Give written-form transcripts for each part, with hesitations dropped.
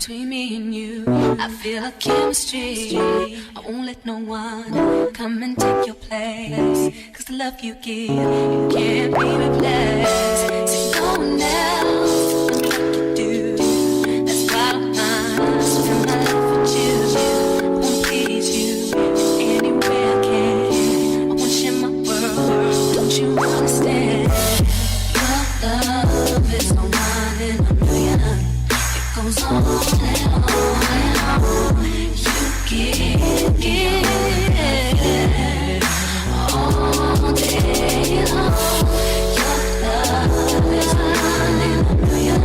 between me and you. I feel a chemistry. I won't let no one come and take your place. Cause the love you give, you can't be replaced. See, no one else will do like you do. That's bottom line. Spend my life with you. I wanna please you in any way I can. I wanna share my world. Don't you understand? Your love is no one in a million. It goes on and on and on. You give all day long. Your love is one in a million.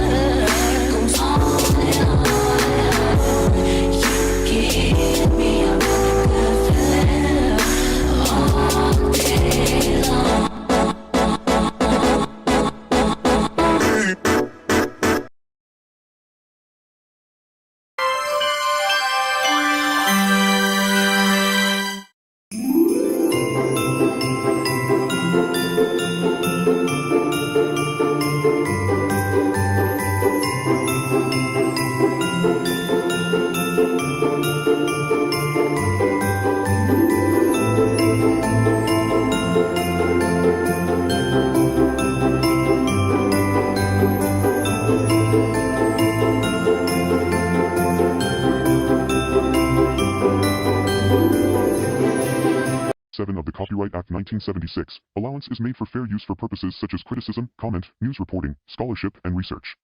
It goes on and on and on. You give me a really good feeling all day long. 7 of the Copyright Act 1976, allowance is made for fair use for purposes such as criticism, comment, news reporting, scholarship, and research.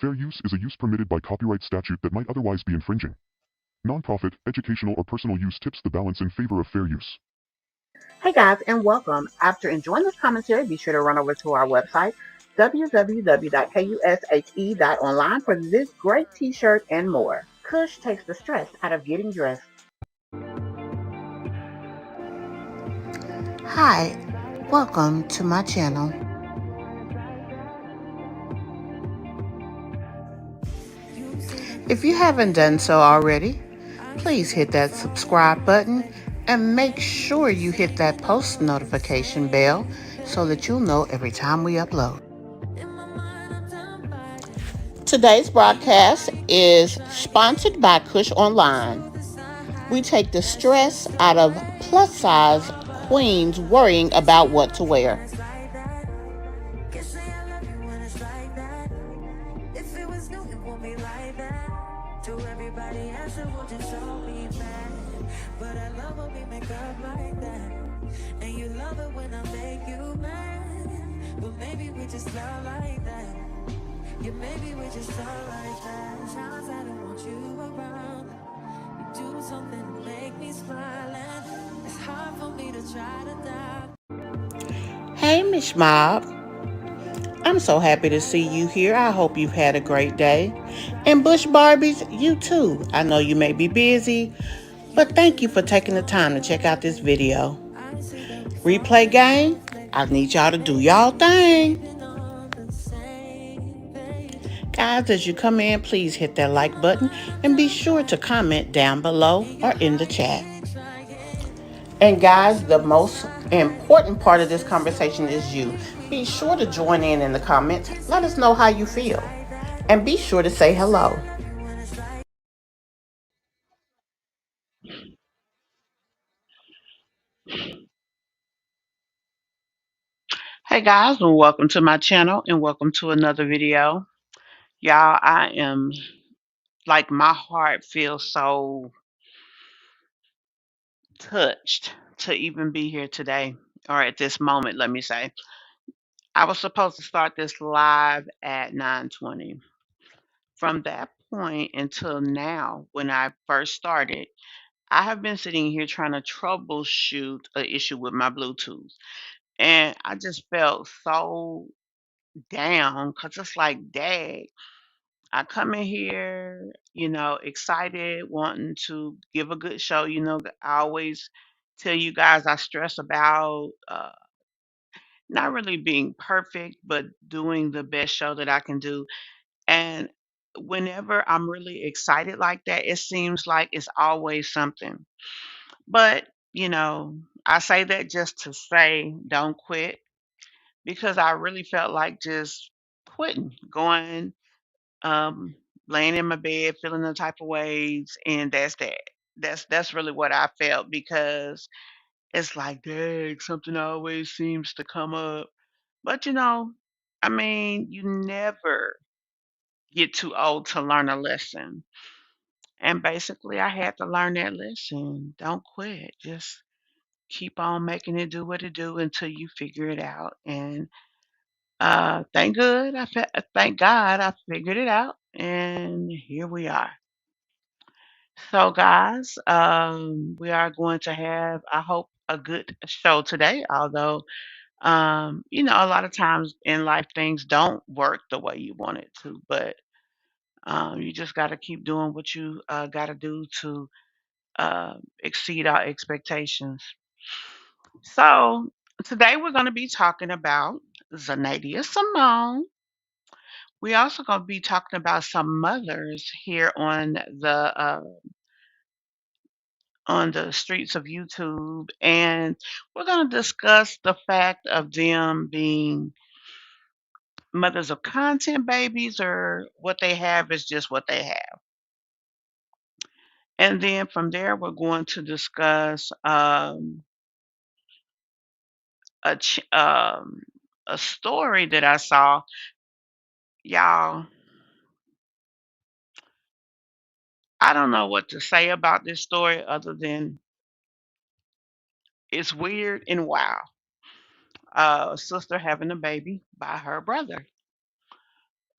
Fair use is a use permitted by copyright statute that might otherwise be infringing. Non-profit, educational, or personal use tips the balance in favor of fair use. Hey guys, and welcome. After enjoying this commentary, be sure to run over to our website, www.kushe.online, for this great t-shirt and more. Kush takes the stress out of getting dressed. Hi, welcome to my channel. If you haven't done so already, please hit that subscribe button and make sure you hit that post notification bell so that you'll know every time we upload. Today's broadcast is sponsored by Kush Online. We take the stress out of plus-size queens worrying about what to wear. Maybe we just love like that. Sometimes I don't want you around. You do something to make me smile, and it's hard for me to try to die. Hey, Miss Mob. I'm so happy to see you here. I hope you've had a great day. And Bush Barbies, you too. I know you may be busy, but thank you for taking the time to check out this video. Replay gang, I need y'all to do y'all thing. Guys, as you come in, please hit that like button and be sure to comment down below or in the chat. And guys, the most important part of this conversation is you. Be sure to join in the comments. Let us know how you feel. And be sure to say hello. Hey guys, and welcome to my channel and welcome to another video. Y'all, I am like, my heart feels so touched to even be here today, or at this moment, let me say. I was supposed to start this live at 9:20. From that point until now, when I first started, I have been sitting here trying to troubleshoot an issue with my Bluetooth. And I just felt so down because it's like, dang, I come in here, excited, wanting to give a good show. I always tell you guys I stress about not really being perfect, but doing the best show that I can do. And whenever I'm really excited like that, it seems like it's always something. But, I say that just to say don't quit, because I really felt like just quitting, going laying in my bed, feeling the type of ways, and that's that. That's really what I felt because it's like, dang, something always seems to come up. But I mean, you never get too old to learn a lesson. And basically, I had to learn that lesson. Don't quit. Just keep on making it do what it do until you figure it out. And thank God I figured it out, and here we are. So, guys, we are going to have, I hope, a good show today. Although, a lot of times in life things don't work the way you want it to, but you just got to keep doing what you got to do to exceed our expectations. So, today we're going to be talking about Zanadia Simone. We also going to be talking about some mothers here on the streets of YouTube, and we're going to discuss the fact of them being mothers of content babies or what they have is just what they have. And then from there, we're going to discuss a a story that I saw. Y'all, I don't know what to say about this story other than it's weird and wow. A sister having a baby by her brother.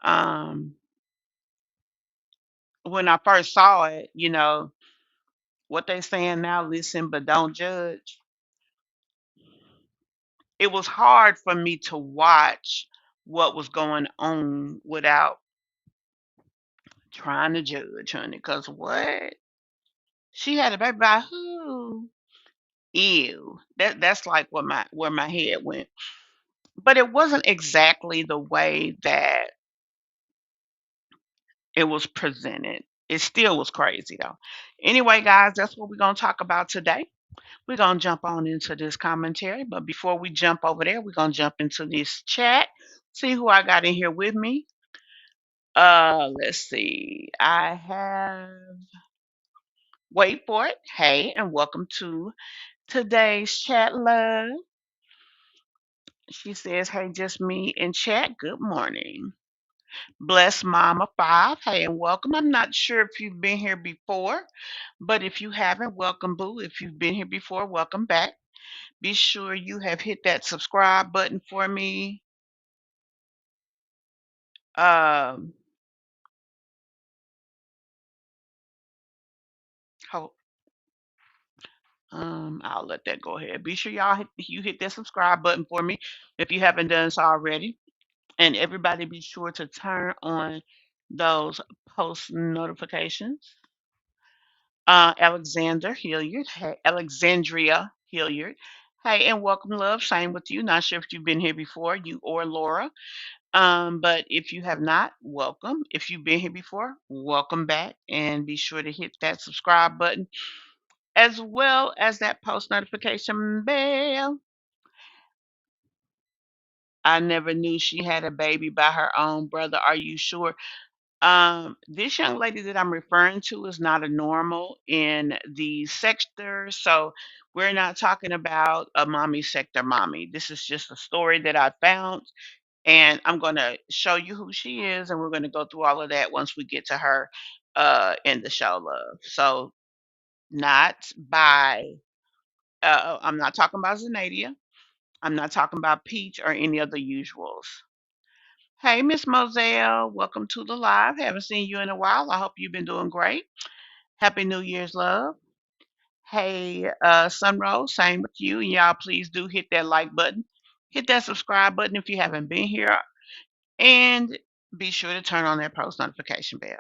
Um, when I first saw it, what they saying now, listen but don't judge. It was hard for me to watch what was going on without trying to judge, honey. Cause what? She had a baby by who? Ew. That's like where my head went. But it wasn't exactly the way that it was presented. It still was crazy though. Anyway, guys, that's what we're gonna talk about today. We're gonna jump on into this commentary, but before we jump over there, we're gonna jump into this chat. See who I got in here with me. Let's see. I have wait for it. Hey, and welcome to today's chat, love. She says, "Hey, just me in chat. Good morning." Bless Mama 5. Hey, and welcome. I'm not sure if you've been here before, but if you haven't, welcome, boo. If you've been here before, welcome back. Be sure you have hit that subscribe button for me. Um, ho- I'll let that go ahead. Be sure you hit that subscribe button for me if you haven't done so already. And everybody be sure to turn on those post notifications. Alexandria Hilliard. Hey, and welcome, love. Same with you. Not sure if you've been here before, you or Laura. But if you have not, welcome. If you've been here before, welcome back. And be sure to hit that subscribe button as well as that post notification bell. I never knew she had a baby by her own brother. Are you sure? This young lady that I'm referring to is not a normal in the sector, so we're not talking about a mommy sector mommy. This is just a story that I found, and I'm going to show you who she is, and we're going to go through all of that once we get to her in the show, love. So, not by, I'm not talking about Zanadia. I'm not talking about Peach or any of the usuals. Hey, Miss Moselle, welcome to the live. Haven't seen you in a while. I hope you've been doing great. Happy New Year's, love. Hey, Sunrose, same with you. And y'all, please do hit that like button. Hit that subscribe button if you haven't been here. And be sure to turn on that post notification bell.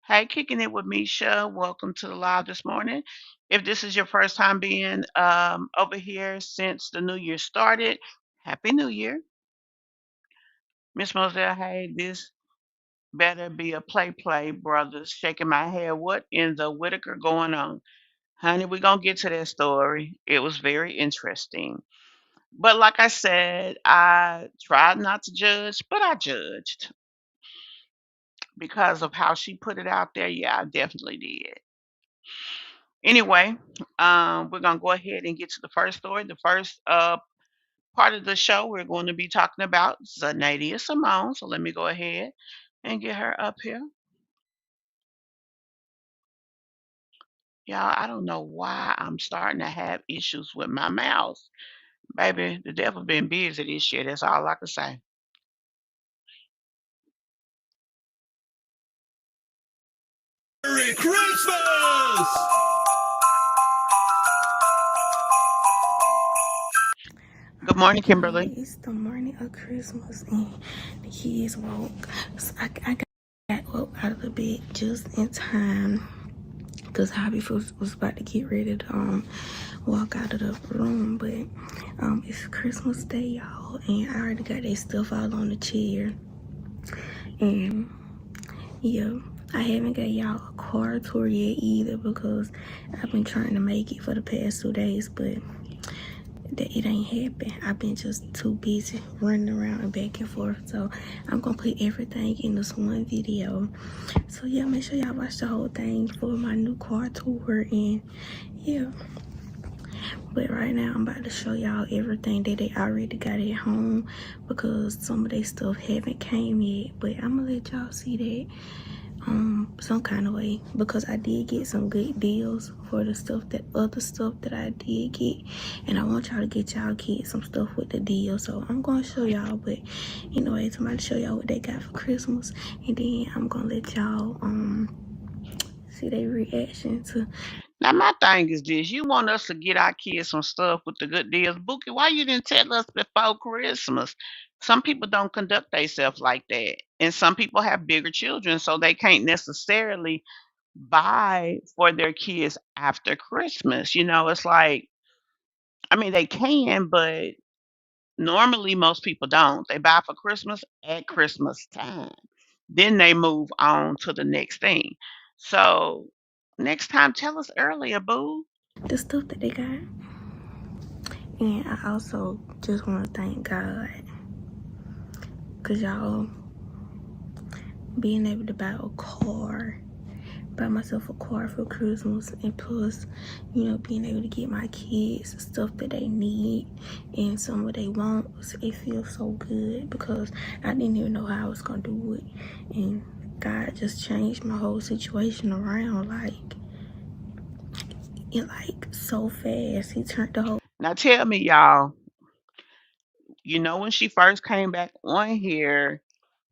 Hey, kicking it with Misha. Welcome to the live this morning. If this is your first time being over here since the new year started, Happy New Year. Miss Moselle, hey, this better be a play, brothers. Shaking my head. What in the Whitaker going on? Honey, we're going to get to that story. It was very interesting. But like I said, I tried not to judge, but I judged. because of how she put it out there. Yeah, I definitely did. Anyway, we're gonna go ahead and get to the first story. The first part of the show we're going to be talking about Zanadia Simone. So let me go ahead and get her up here. Y'all, I don't know why I'm starting to have issues with my mouse. Baby, the devil been busy this year. That's all I can say. Merry Christmas! Good morning, Y'all, Kimberly. it's the morning of Christmas and the kids woke. So I got up out of the bed just in time because Hobby was about to get ready to walk out of the room. But it's Christmas Day, y'all, and I already got that stuff all on the chair. And yeah, I haven't got y'all a car tour yet either because I've been trying to make it for the past 2 days, but that it ain't happen. I've been just too busy running around and back and forth. So I'm gonna put everything in this one video. So yeah, make sure y'all watch the whole thing for my new car tour. And yeah, but right now I'm about to show y'all everything that they already got at home because some of their stuff haven't came yet. But I'm gonna let y'all see that some kind of way because I did get some good deals for the stuff that other stuff that I did get, and I want y'all to get y'all kids some stuff with the deal. So I'm gonna show y'all, but anyway, I'm about to show y'all what they got for Christmas, and then I'm gonna let y'all see their reaction to. Now my thing is this: you want us to get our kids some stuff with the good deals, Bookie? Why you didn't tell us before Christmas? Some people don't conduct themselves like that, and some people have bigger children, so they can't necessarily buy for their kids after Christmas. You know, it's like, I mean, they can, but normally most people don't. They buy for Christmas at Christmas time. Then they move on to the next thing. So next time, tell us earlier, boo. The stuff that they got. And I also just want to thank God because y'all being able to buy a car, buy myself a car for Christmas, and plus, being able to get my kids the stuff that they need and some of they want. It feels so good because I didn't even know how I was gonna do it, and God just changed my whole situation around like so fast. He turned the whole Now tell me, y'all, when she first came back on here,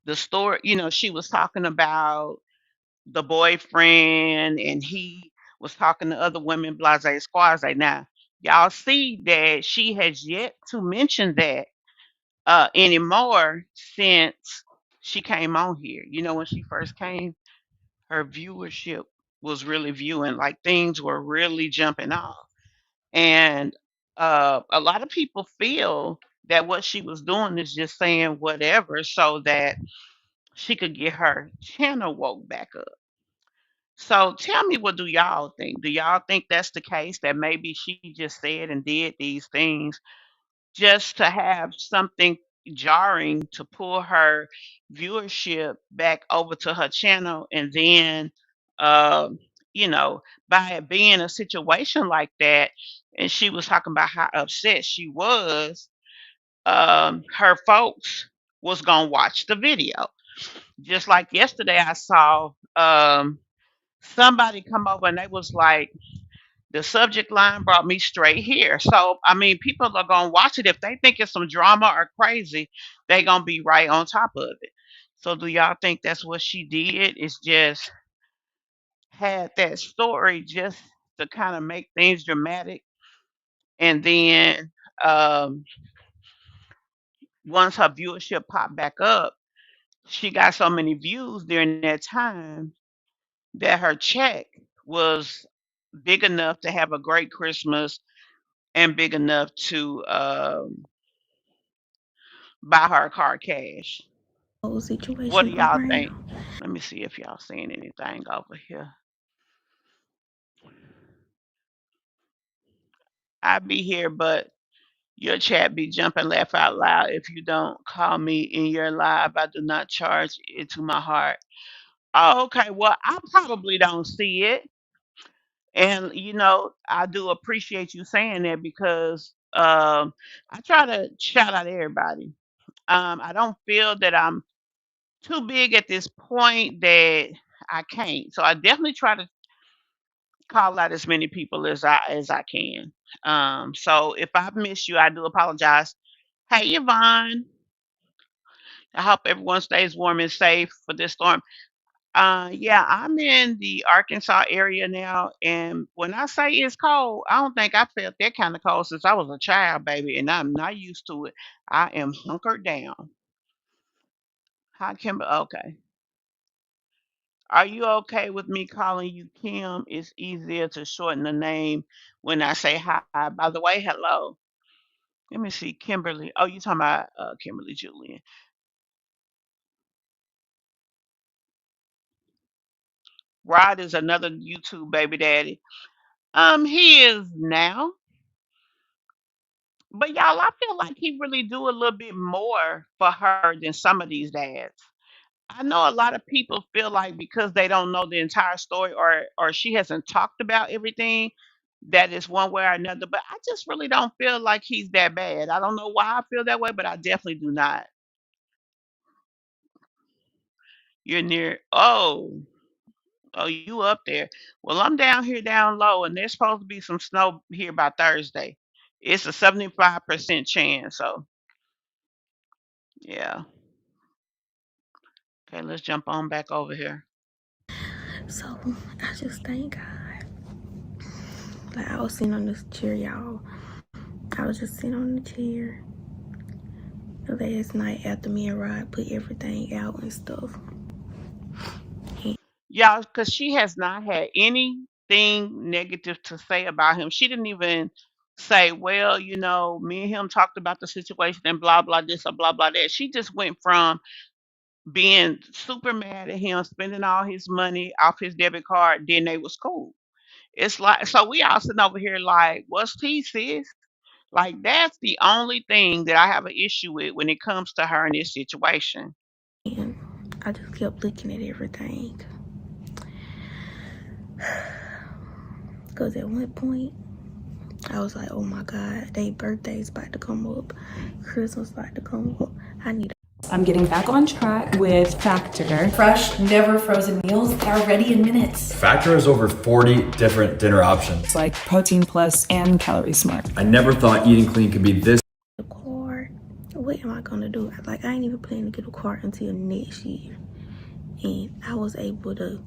the story, she was talking about the boyfriend and he was talking to other women, blase squaze. Now, y'all see that she has yet to mention that anymore since she came on here. When she first came, her viewership was really viewing, like things were really jumping off. And a lot of people feel that what she was doing is just saying whatever so that she could get her channel woke back up. So tell me, what do y'all think? Do y'all think that's the case? That maybe she just said and did these things just to have something jarring to pull her viewership back over to her channel, and then, um, you know, by it being a situation like that, and she was talking about how upset she was, her folks was gonna watch the video. Just like yesterday, I saw somebody come over and they was like, the subject line brought me straight here. So, I mean, people are going to watch it. If they think it's some drama or crazy, they going to be right on top of it. So, do y'all think that's what she did? Is just had that story just to kind of make things dramatic. And then once her viewership popped back up, she got so many views during that time that her check was big enough to have a great Christmas and big enough to buy her a car cash. What do situation y'all think? around. Let me see if y'all seeing anything over here. I be here, but your chat be jumping laugh out loud. If you don't call me in your live, I do not charge it to my heart. Oh, okay. Well, I probably don't see it. And I do appreciate you saying that because I try to shout out everybody. I don't feel that I'm too big at this point that I can't. So I definitely try to call out as many people as I can. So if I miss you, I do apologize. Hey, Yvonne, I hope everyone stays warm and safe for this storm. Yeah, I'm in the Arkansas area now, and when I say it's cold, I don't think I felt that kind of cold since I was a child, baby, and I'm not used to it. I am hunkered down. Hi, Kimber. Okay. Are you okay with me calling you Kim? It's easier to shorten the name when I say hi. By the way, hello. Let me see, Kimberly. Oh, you talking about Kimberly Julian. Rod is another YouTube baby daddy. He is now. But y'all, I feel like he really do a little bit more for her than some of these dads. I know a lot of people feel like because they don't know the entire story or she hasn't talked about everything that is one way or another. But I just really don't feel like he's that bad. I don't know why I feel that way, but I definitely do not. You're near. Oh, you up there. Well, I'm down here down low, and there's supposed to be some snow here by Thursday. It's a 75% chance. So yeah. Okay, let's jump on back over here. So I just thank God. Like I was sitting on this chair, y'all. I was just sitting on the chair last night after me and Rod put everything out and stuff. Yeah, because she has not had anything negative to say about him. She didn't even say, well, me and him talked about the situation and blah, blah, this or blah, blah, that. She just went from being super mad at him, spending all his money off his debit card, then they was cool. It's like, so we all sitting over here like, what's tea, sis? Like, that's the only thing that I have an issue with when it comes to her in this situation. And I just kept looking at everything. Because at one point, I was like, oh my God, they birthday's about to come up. Christmas about to come up. I need I'm getting back on track with Factor. Fresh, never frozen meals that are ready in minutes. Factor has over 40 different dinner options. It's like Protein Plus and Calorie Smart. I never thought eating clean could be this. a card. What am I gonna do? Like, I ain't even planning to get a card until next year. And I was able to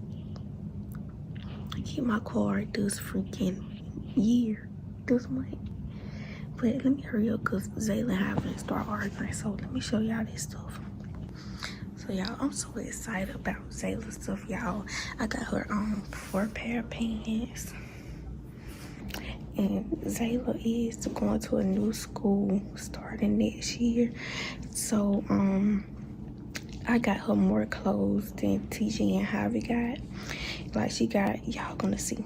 get my card this freaking year, this month. But let me hurry up because Zayla having to start arguing. So let me show y'all this stuff. So y'all, I'm so excited about Zayla stuff, y'all. I got her 4 pair of pants. And Zayla is going to a new school starting next year. So I got her more clothes than TJ and Javi got. Like, she got, y'all gonna see.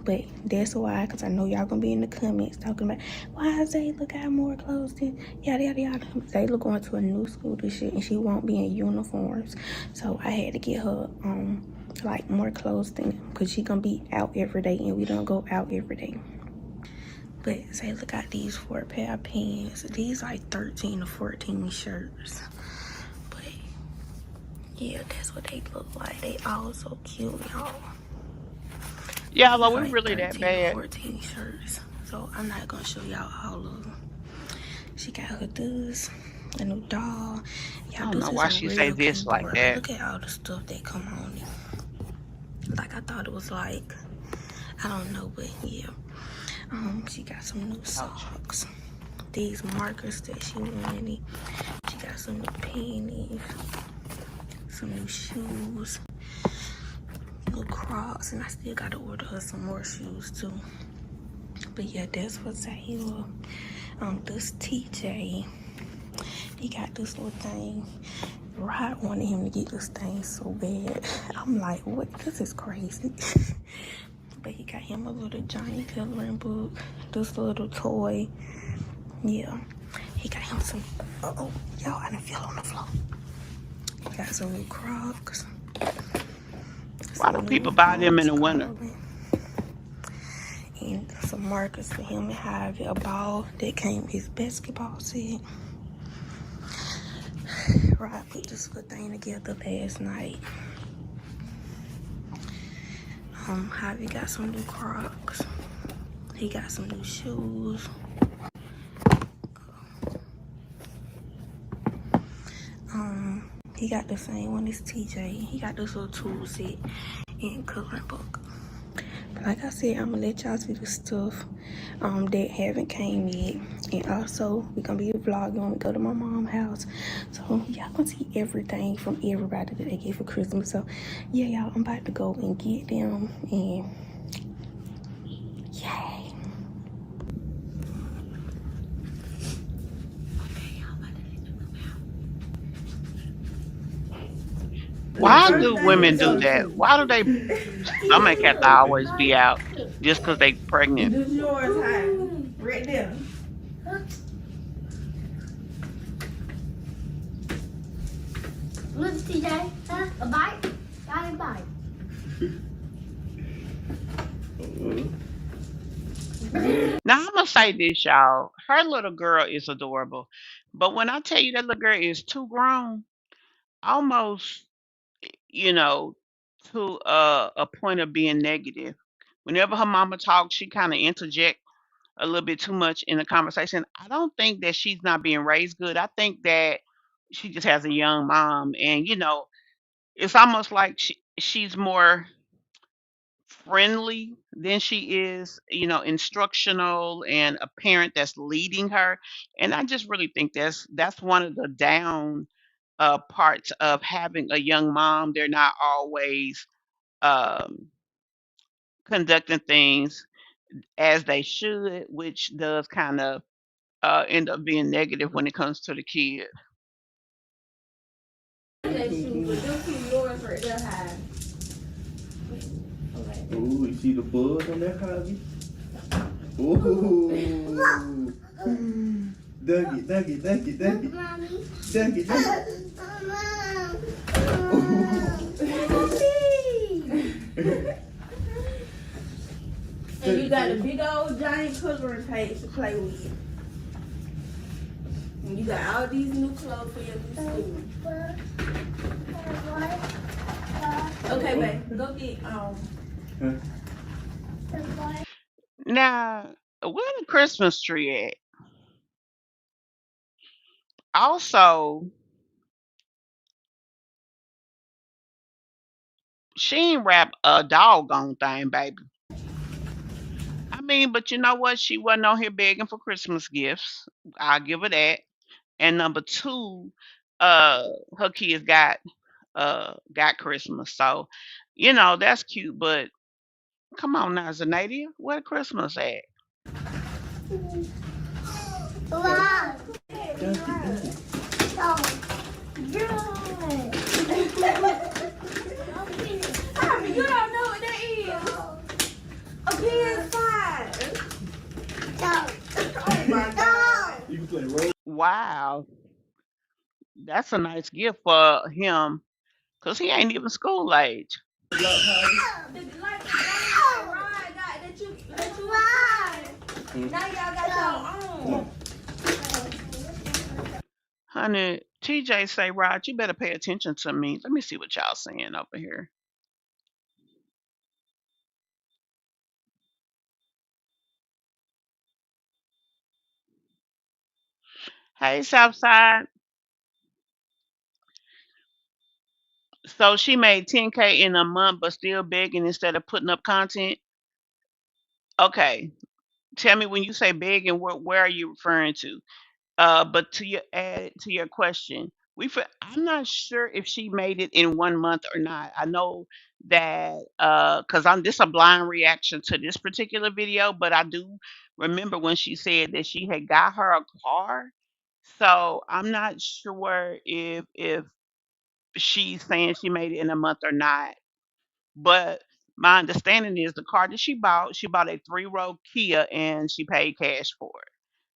But that's why, because I know y'all gonna be in the comments talking about why Zayla got more clothes than yada yada yada. Zayla going to a new school this year and she won't be in uniforms. So I had to get her like more clothes than, because she gonna be out every day and we don't go out every day. But Zayla got these 4 pair of pants. These like 13 or 14 shirts. But yeah, that's what they look like. They all so cute, y'all. Yeah, well, we Like really that 13 bad. 14 shirts. So I'm not gonna show y'all all of them. She got her this, a new doll. I Y'all, don't this know is why a she say real this like keyboard. But that. look at all the stuff that come on it. Like, I thought it was like, I don't know, but yeah. She got some new socks. These markers that she wanted. She got some new panties, some new shoes, new Crocs, and I still gotta order her some more shoes too. But yeah, that's what Zayla. This TJ, he got this little thing. Rod wanted him to get this thing so bad. I'm like, what? This is crazy. But he got him a little Johnny coloring book, this little toy. Yeah, he got him some. Y'all, I done fell on the floor. He got some new Crocs. Why some do new people buy them in the winter? scrolling and some markers for him and have a ball that came with his basketball set. Rod put this little thing together last night. Javi got some new Crocs. He got some new shoes. He got the same one as TJ. He got this little tool set and coloring book. But like I said, I'm gonna let y'all see the stuff that haven't came yet. And also, we're gonna be vlogging when we go to my mom's house. So y'all gonna see everything from everybody that they get for Christmas. So yeah, y'all, I'm about to go and get them and yay. Why do women do that? Why do they stomach have to always be out just because they pregnant? This is yours, honey. Right there. Look, TJ, huh? A bite? Got a bite. Now I'm gonna say this, y'all. Her little girl is adorable, but when I tell you that little girl is too grown, almost, you know, to a point of being negative. Whenever her mama talks, she kind of interject a little bit too much in the conversation. I don't think that she's not being raised good. I think that she just has a young mom, and it's almost like she's more friendly than she is, instructional and a parent that's leading her. And I just really think that's one of the down parts of having a young mom. They're not always um, conducting things as they should, which does kind of end up being negative when it comes to the kid. Ooh, you see the buzz on that hobby? Ooh. Dug it, dug it, dug it, dug it. Dug it, dug it. And you got a big old giant coloring page to play with. And you got all these new clothes for your new school. Okay, babe, go get Now, where the Christmas tree at? Also, she ain't wrap a doggone thing, baby. I mean, but you know what? She wasn't on here begging for Christmas gifts. I'll give her that. And number two, uh, her kids got Christmas. So, that's cute, but come on now, Zanadia, where Christmas at? Wow. You don't know what that is. A PS5. Oh my God. You can play roll. Wow, that's a nice gift for him, cause he ain't even school age. Now y'all got your own. Honey, TJ say, Rod, you better pay attention to me. Let me see what y'all saying over here. Hey, Southside. So she made 10K in a month, but still begging instead of putting up content. Okay, tell me when you say begging, where are you referring to? But to your question, I'm not sure if she made it in 1 month or not. I know that because I'm this a blind reaction to this particular video, but I do remember when she said that she had got her a car. So I'm not sure if she's saying she made it in a month or not. But my understanding is the car that she bought a three-row Kia and she paid cash for it.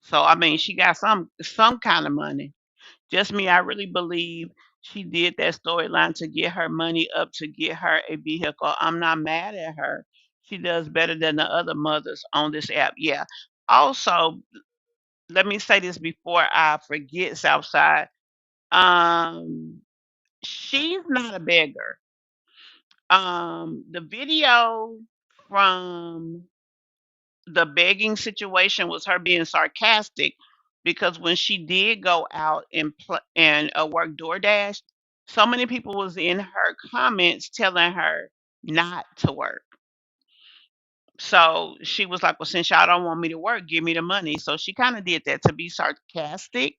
So I mean, she got some kind of money. Just me, I really believe She did that storyline to get her money up to get her a vehicle. I'm not mad at her. She does better than the other mothers on this app. Yeah. Also, let me say this before I forget, Southside. Um, she's not a beggar. The video from the begging situation was her being sarcastic because when she did go out and work DoorDash, so many people was in her comments telling her not to work. So she was like, "Well, since y'all don't want me to work, give me the money." So she kind of did that to be sarcastic.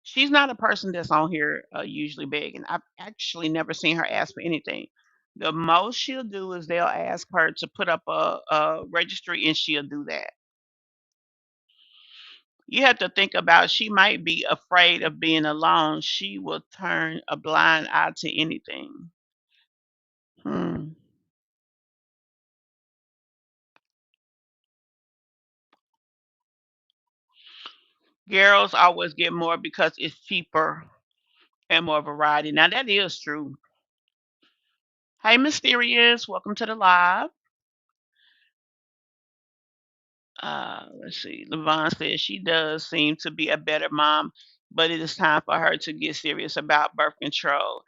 She's not a person that's on here usually begging. I've actually never seen her ask for anything. The most she'll do is they'll ask her to put up a registry, and she'll do that. You have to think about she might be afraid of being alone. She will turn a blind eye to anything. Hmm. Girls always get more because it's cheaper and more variety. Now that is true. Hey, Mysterious, welcome to the live. Let's see. Levon says she does seem to be a better mom, but it is time for her to get serious about birth control.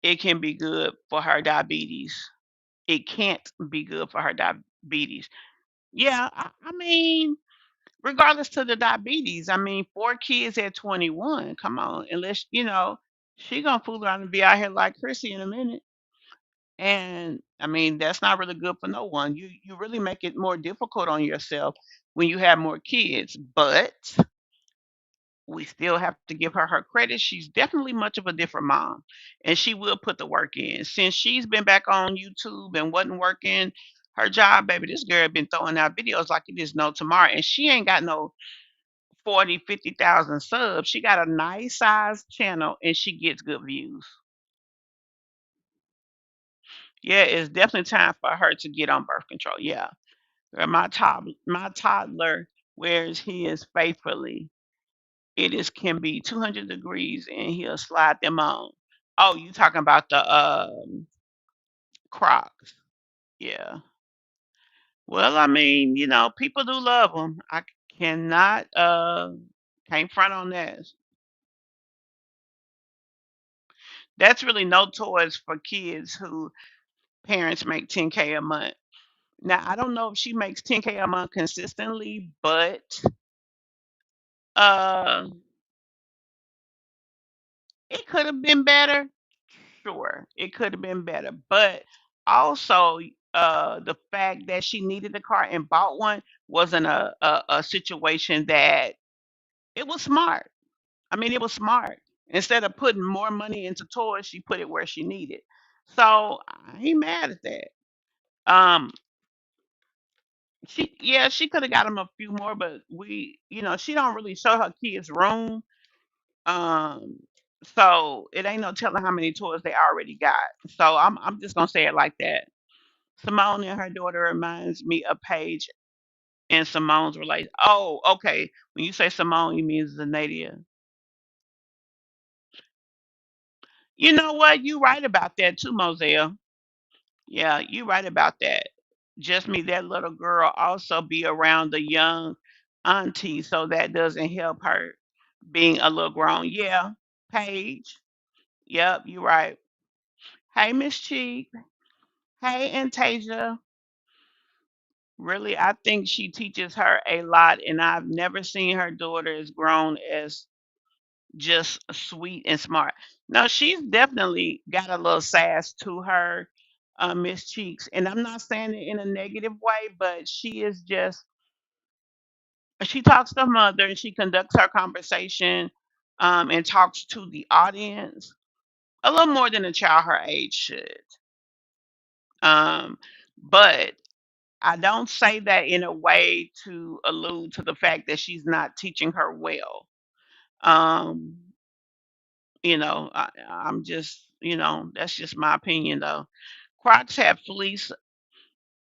It can be good for her diabetes. It can't be good for her diabetes. Yeah, I mean, regardless to the diabetes, I mean, 4 kids at 21, come on, unless, she gonna fool around and be out here like Chrissy in a minute. And I mean, that's not really good for no one. You really make it more difficult on yourself when you have more kids. But we still have to give her her credit. She's definitely much of a different mom, and she will put the work in. Since she's been back on YouTube and wasn't working her job, baby, this girl been throwing out videos like it is no tomorrow, and she ain't got no 40, 50,000 subs. She got a nice size channel, and she gets good views. Yeah, it's definitely time for her to get on birth control. Yeah. My toddler wears his faithfully. It is can be 200 degrees and he'll slide them on. Oh, you talking about the Crocs? Yeah. Well, I mean, people do love them. I cannot can't front on that. That's really no toys for kids who parents make 10K a month. Now, I don't know if she makes 10K a month consistently, but uh it could have been better. Sure, it could have been better, but also, the fact that she needed the car and bought one wasn't a situation that it was smart. I mean, it was smart. Instead of putting more money into toys, she put it where she needed. So I ain't mad at that. Um, she could have got him a few more, but she don't really show her kids room. Um, so it ain't no telling how many toys they already got. So I'm just gonna say it like that. Simone and her daughter reminds me of Paige and Simone's relation. Oh, okay. When you say Simone, you mean Zanadia. You know what? You right about that too, Moselle. Yeah, you right about that. Just me, that little girl also be around the young auntie, so that doesn't help her being a little grown. Yeah, Paige. Yep, you right. Hey, Miss Cheek. Hey, Antasia. Really, I think she teaches her a lot, and I've never seen her daughter as grown as just sweet and smart. No, she's definitely got a little sass to her, Miss Cheeks, and I'm not saying it in a negative way, but she talks to her mother and she conducts her conversation, and talks to the audience a little more than a child her age should. Um, but I don't say that in a way to allude to the fact that she's not teaching her well. Um, I'm just, that's just my opinion though. Crocs have fleece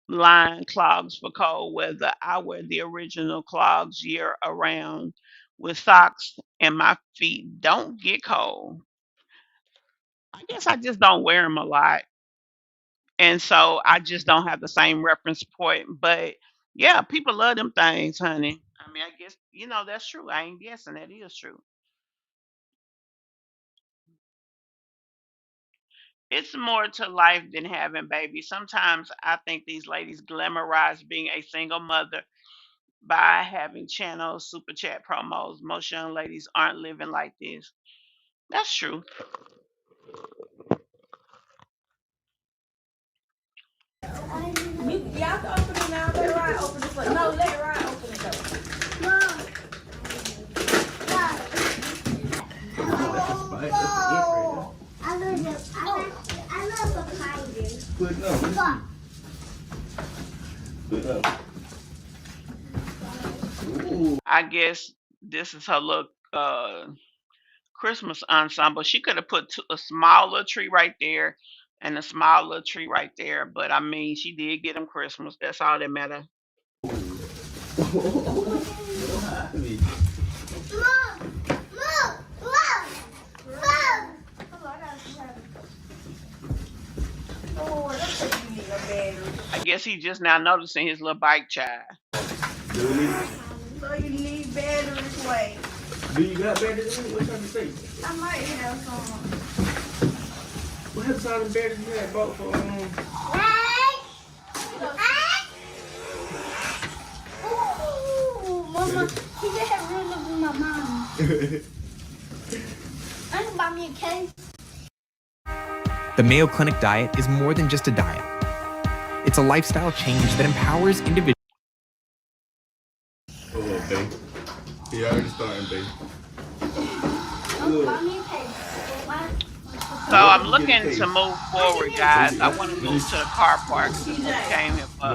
lined clogs for cold weather. I wear the original clogs year around with socks, and my feet don't get cold. I guess I just don't wear them a lot. And so I just don't have the same reference point. But yeah, people love them things, honey. I mean, I guess, that's true. I ain't guessing that is true. It's more to life than having babies. Sometimes I think these ladies glamorize being a single mother by having channels, super chat promos. Most young ladies aren't living like this. That's true. Y'all can open it now. Let Ryan open it. No, let Ryan open it though. Mom. I love the tiger. Put it up. Put it up. Ooh. I guess this is her little Christmas ensemble. She could have put a small little tree right there and a small little tree right there. But I mean, she did get them Christmas. That's all that matters. I guess he just now noticing his little bike child. So you need batteries, wait. Do you got batteries in it? What kind of thing? I might have some. What happened to all the batteries you had bought for Ooh, mama, he just had room with my mom. I can buy me a case. The Mayo Clinic diet is more than just a diet. It's a lifestyle change that empowers individuals. Oh, babe. He already starting, babe. Buy me a case. So I'm looking to move forward, guys. I want to move to the car park. This is what we came here for.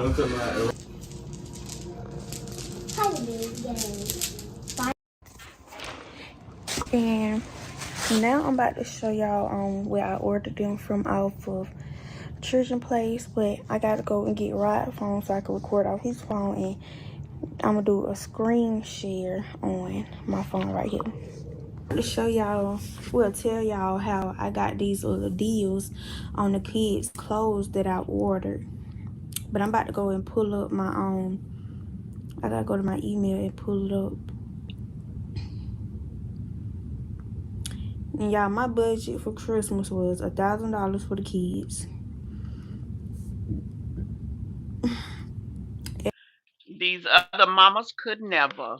And now I'm about to show y'all where I ordered them from off of Children Place, but I gotta go and get Rod's phone so I can record off his phone, and I'm gonna do a screen share on my phone right here to show y'all, well, tell y'all how I got these little deals on the kids' clothes that I ordered. But I'm about to go and pull up my I gotta go to my email and pull it up. And y'all, my budget for Christmas was $1,000 for the kids. These other mamas could never.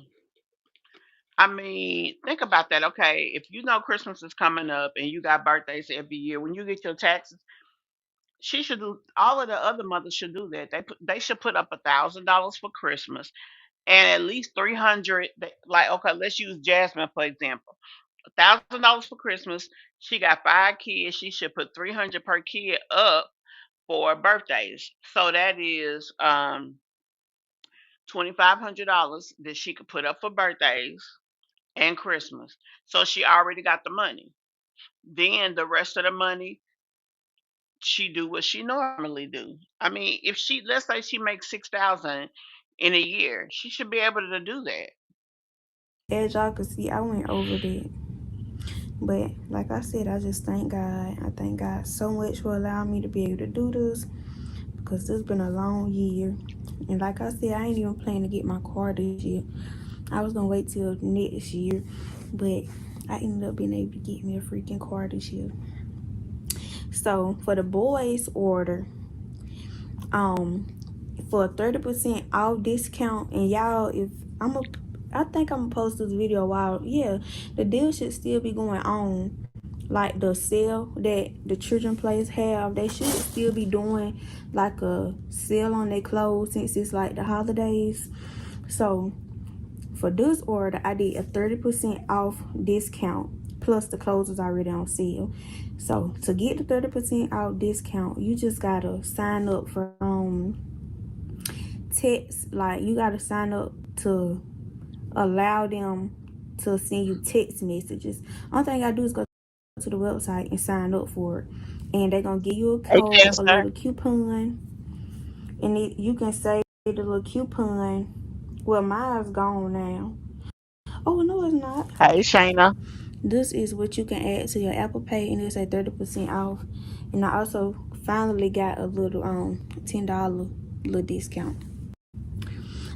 I mean, think about that. Okay, if you know Christmas is coming up and you got birthdays every year, when you get your taxes, she should do. All of the other mothers should do that. They should put up $1,000 for Christmas and at least 300. Like, okay, let's use Jasmine for example. $1,000 for Christmas. She got 5 kids. She should put 300 per kid up for birthdays. So that is $2,500 that she could put up for birthdays and Christmas. So she already got the money. Then the rest of the money, she do what she normally do. I mean, if she, let's say she makes 6,000 in a year, she should be able to do that. As y'all can see, I went over that. But like I said, I just thank God. I thank God so much for allowing me to be able to do this, because this has been a long year. And like I said, I ain't even planning to get my car this year. I was gonna wait till next year, but I ended up being able to get me a freaking car this year. So for the boys order, for a 30% off discount, and y'all, if I think I'm gonna post this video while, yeah, the deal should still be going on. Like the sale that the Children Place have, they should still be doing like a sale on their clothes since it's like the holidays. So for this order, I did a 30% off discount, plus the clothes is already on sale. So to get the 30% off discount, you just gotta sign up for text. Like, you gotta sign up to allow them to send you text messages. Only thing I gotta do is go to the website and sign up for it, and they're gonna give you a Hey, code, a Chester. little coupon, and you can save the little coupon. Well, mine's gone now. Oh no, it's not. Hey, Shayna. This is what you can add to your Apple Pay, and it's at 30% off. And I also finally got a little $10 little discount.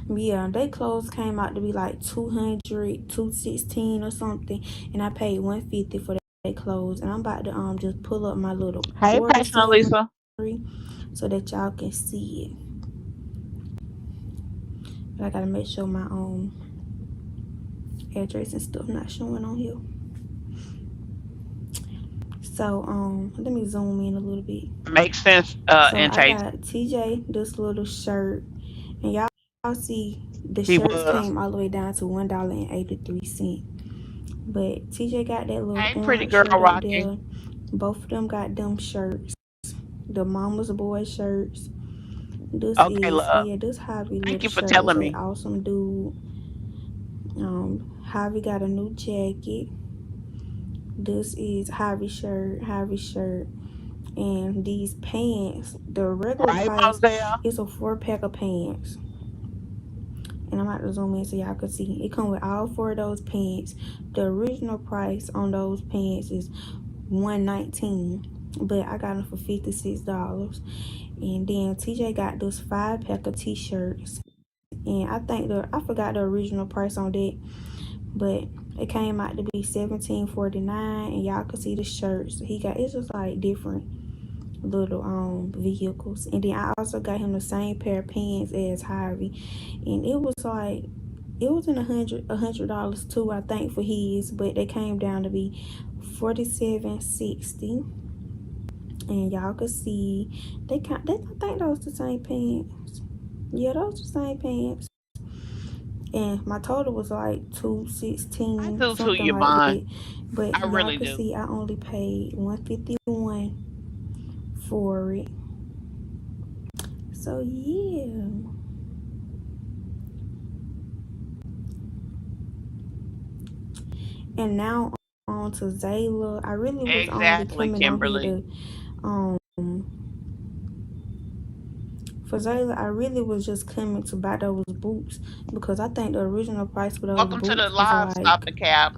Yeah, they clothes came out to be like 216 or something, and I paid 150 for their clothes. And I'm about to just pull up my little Hey, order Passion summary Lisa. so that y'all can see it. But I gotta make sure my address and stuff not showing on here. So let me zoom in a little bit. Makes sense, So and I taste. got TJ this little shirt, and y'all see the He shirts was. came all the way down to $1.83. But TJ got that little Hey, pretty orange girl, shirt up Rocky. there. Both of them got them shirts. The mama's boy shirts. This Okay, is love. this Javi Thank little you for shirt is telling a me. awesome dude. Javi got a new jacket. This is Javi shirt. And these pants, the regular Right, price Moselle? is a 4-pack of pants. And I'm about to zoom in so y'all can see. It come with all 4 of those pants. The original price on those pants is $119, but I got them for $56. And then TJ got this 5-pack of t-shirts, and I forgot the original price on that, but it came out to be $17.49. And y'all can see the shirts he got. It's just like different little vehicles. And then I also got him the same pair of pants as Harvey, and it was like it was in $100 too, I think, for his, but they came down to be $47.60. And y'all could see I think those the same pants. Yeah, those the same pants. And my total was like I 216, do too, something like Yvonne. that. But I y'all really could do. see I only paid $151 for it. So yeah. And now on to Zayla. I really was only Exactly, coming on here Kimberly. to um for Zayla, I really was just coming to buy those boots because I think the original price for those Welcome to the boots was live Stop like, the Cap.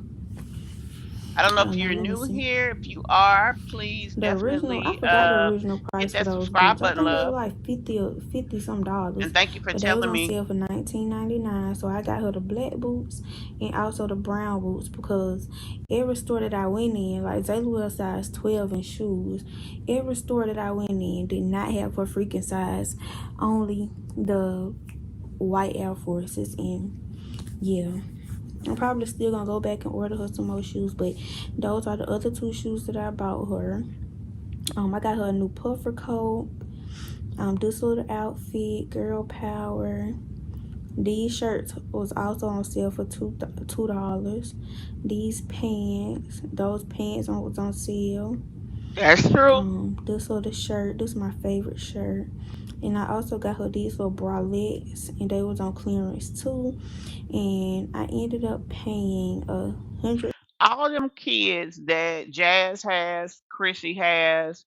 I don't know I if don't know, you're let me new see. here. If you are, please I definitely forgot the original hit price for that those subscribe boots. I button, think they were love. like 50 or 50 some dollars, And thank you for but they was telling on me. sale for 19.99. So I got her the black boots and also the brown boots because every store that I went in, like Zayla was size 12 in shoes, every store that I went in did not have her freaking size, only the white Air Forces. And yeah, I'm probably still gonna go back and order her some more shoes, but those are the other 2 shoes that I bought her. I got her a new puffer coat. This little outfit, girl power. These shirts was also on sale for $2. These pants, those pants was on sale. That's true. This little shirt, this is my favorite shirt. And I also got her these little bralettes, and they was on clearance too. And I ended up paying $100. All them kids that Jazz has, Chrissy has,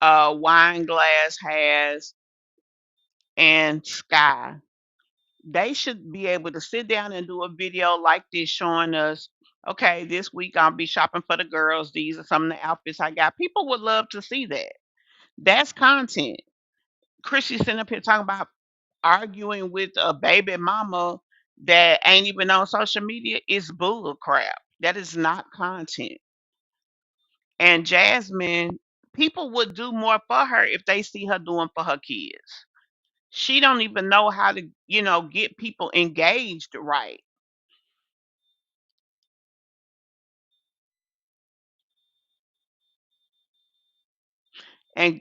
Wine Glass has, and Sky, they should be able to sit down and do a video like this showing us, okay, this week I'll be shopping for the girls. These are some of the outfits I got. People would love to see that. That's content. Chrissy sitting up here talking about arguing with a baby mama that ain't even on social media is bull crap. That is not content. And Jasmine, people would do more for her if they see her doing for her kids. She don't even know how to, get people engaged right. And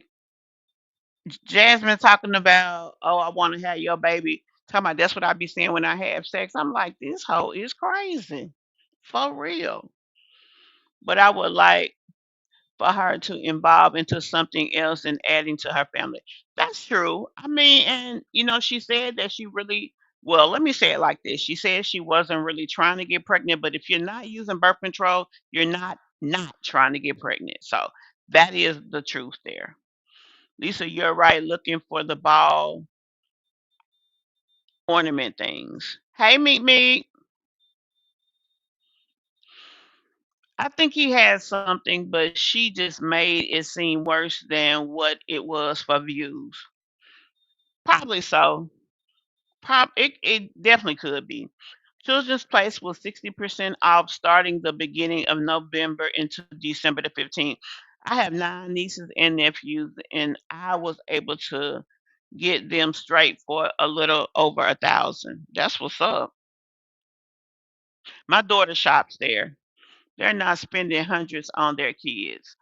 Jasmine talking about, oh, I want to have your baby. Talking about that's what I be saying when I have sex. I'm like, this hoe is crazy. For real. But I would like for her to evolve into something else and adding to her family. That's true. I mean, and she said that she really, well, let me say it like this. She said she wasn't really trying to get pregnant, but if you're not using birth control, you're not trying to get pregnant. So that is the truth there. Lisa, you're right, looking for the ball ornament things. Hey, Meek Meek. I think he had something, but she just made it seem worse than what it was for views. Probably so. It definitely could be. Children's Place was 60% off starting the beginning of November into December the 15th. I have 9 nieces and nephews, and I was able to get them straight for a little over 1,000. That's what's up. My daughter shops there. They're not spending hundreds on their kids.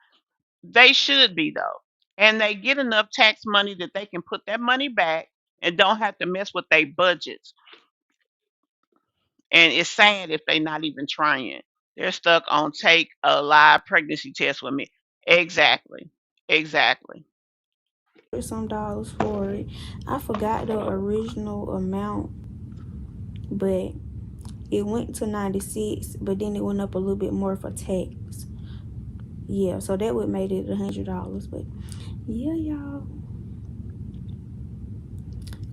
They should be though. And they get enough tax money that they can put that money back and don't have to mess with their budgets. And it's sad if they're not even trying. They're stuck on take a live pregnancy test with me. Exactly. Exactly. Some dollars for it. I forgot the original amount, but it went to 96, but then it went up a little bit more for tax. Yeah, so that would made it $100. But yeah, y'all.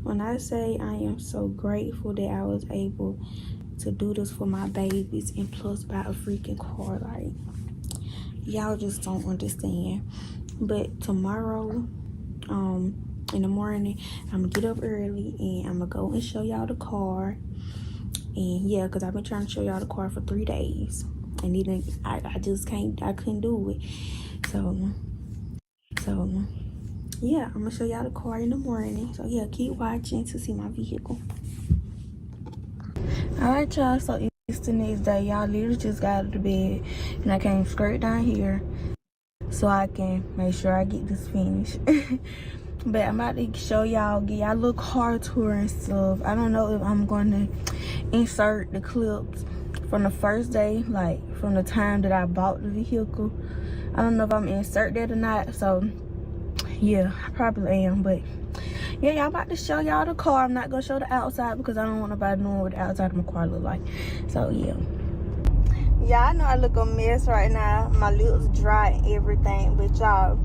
When I say I am so grateful that I was able to do this for my babies and plus buy a freaking car, like y'all just don't understand. But tomorrow, in the morning, I'm gonna get up early and I'm gonna go and show y'all the car. And yeah, because I've been trying to show y'all the car for 3 days. And even I just couldn't do it. So yeah, I'm gonna show y'all the car in the morning. So yeah, keep watching to see my vehicle. Alright, y'all, so it's the next day. Y'all literally just got out of the bed and I came straight down here so I can make sure I get this finished. But I'm about to show y'all, give y'all a little car tour and stuff. I don't know if I'm going to insert the clips from the first day, like from the time that I bought the vehicle. I don't know if I'm gonna insert that or not, so yeah, I probably am. But yeah, y'all, about to show y'all the car. I'm not gonna show the outside because I don't want nobody knowing what the outside of my car look like. So yeah. Yeah, I know I look a mess right now. My lips dry and everything, but y'all,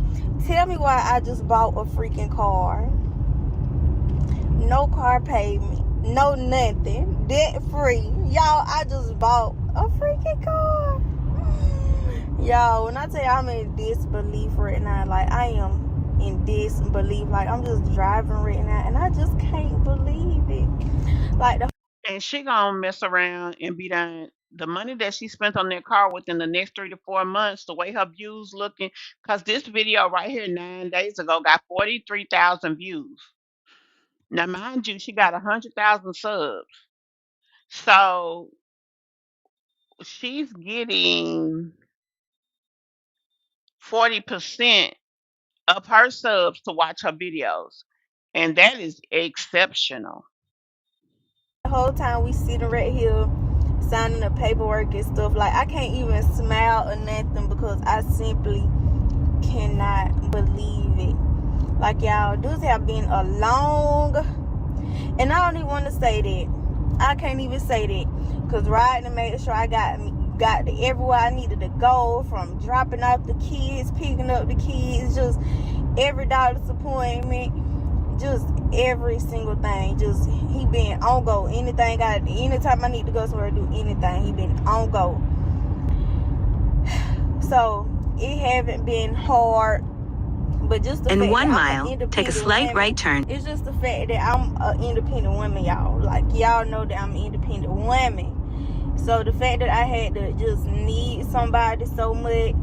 tell me why I just bought a freaking car. No car payment, no nothing, debt free. Y'all, I just bought a freaking car. Y'all, when I tell you I'm in disbelief right now, like I am in disbelief. Like I'm just driving right now and I just can't believe it. Like And she gonna mess around and be done. The money that she spent on that car within the next 3 to 4 months, the way her views looking, because this video right here 9 days ago got 43,000 views. Now, mind you, she got 100,000 subs. So she's getting 40% of her subs to watch her videos. And that is exceptional. the whole time we sitting right here signing the paperwork and stuff, like I can't even smile or nothing because I simply cannot believe it. Like y'all, this have been a long, and I don't even want to say that. I can't even say that because riding to make sure I got to everywhere I needed to go, from dropping off the kids, picking up the kids, just every doctor's appointment, just every single thing. Just he been on go. Anytime I need to go somewhere to do anything, he been on go. So it haven't been hard, but just the fact that I'm an independent woman, it's just the fact that I'm an independent woman, y'all. Like y'all know that I'm an independent woman. So the fact that I had to just need somebody so much,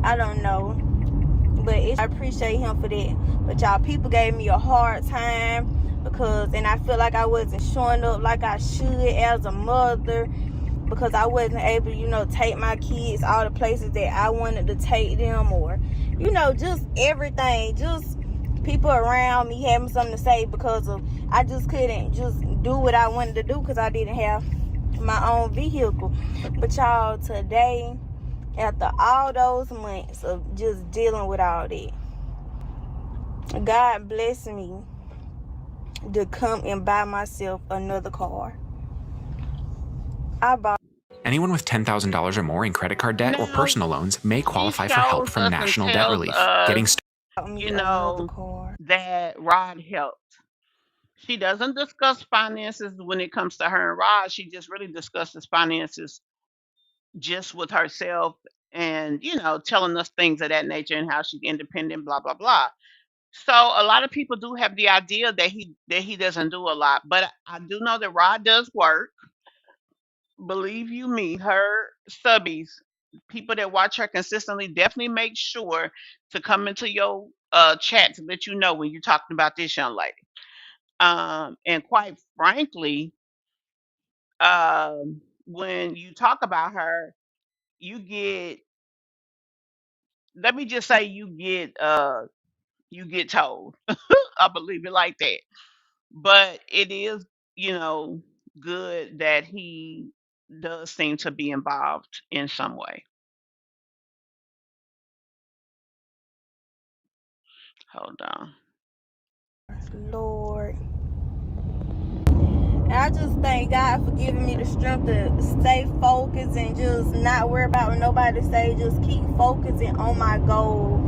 I don't know. But I appreciate him for that. But y'all, people gave me a hard time because, and I feel like I wasn't showing up like I should as a mother, because I wasn't able to, take my kids all the places that I wanted to take them, or, just everything. Just people around me having something to say because of, I just couldn't just do what I wanted to do because I didn't have my own vehicle. But y'all, today, after all those months of just dealing with all that, God blessed me to come and buy myself another car. I bought. Anyone with $10,000 or more in credit card debt or Now, personal loans may she qualify for help shows from us and National Debt tells Relief. us, Getting started. you know, that Rod helped. She doesn't discuss finances when it comes to her and Rod. She just really discusses finances just with herself and, telling us things of that nature and how she's independent, blah, blah, blah. So a lot of people do have the idea that he doesn't do a lot, but I do know that Rod does work. Believe you me, her subbies, people that watch her consistently, definitely make sure to come into your chat to let you know when you're talking about this young lady. And quite frankly, when you talk about her, you get, let me just say, you get told. I believe it like that. But it is, you know, good that he does seem to be involved in some way. Hold on. Lord. And I just thank God for giving me the strength to stay focused and just not worry about what nobody say. Just keep focusing on my goal.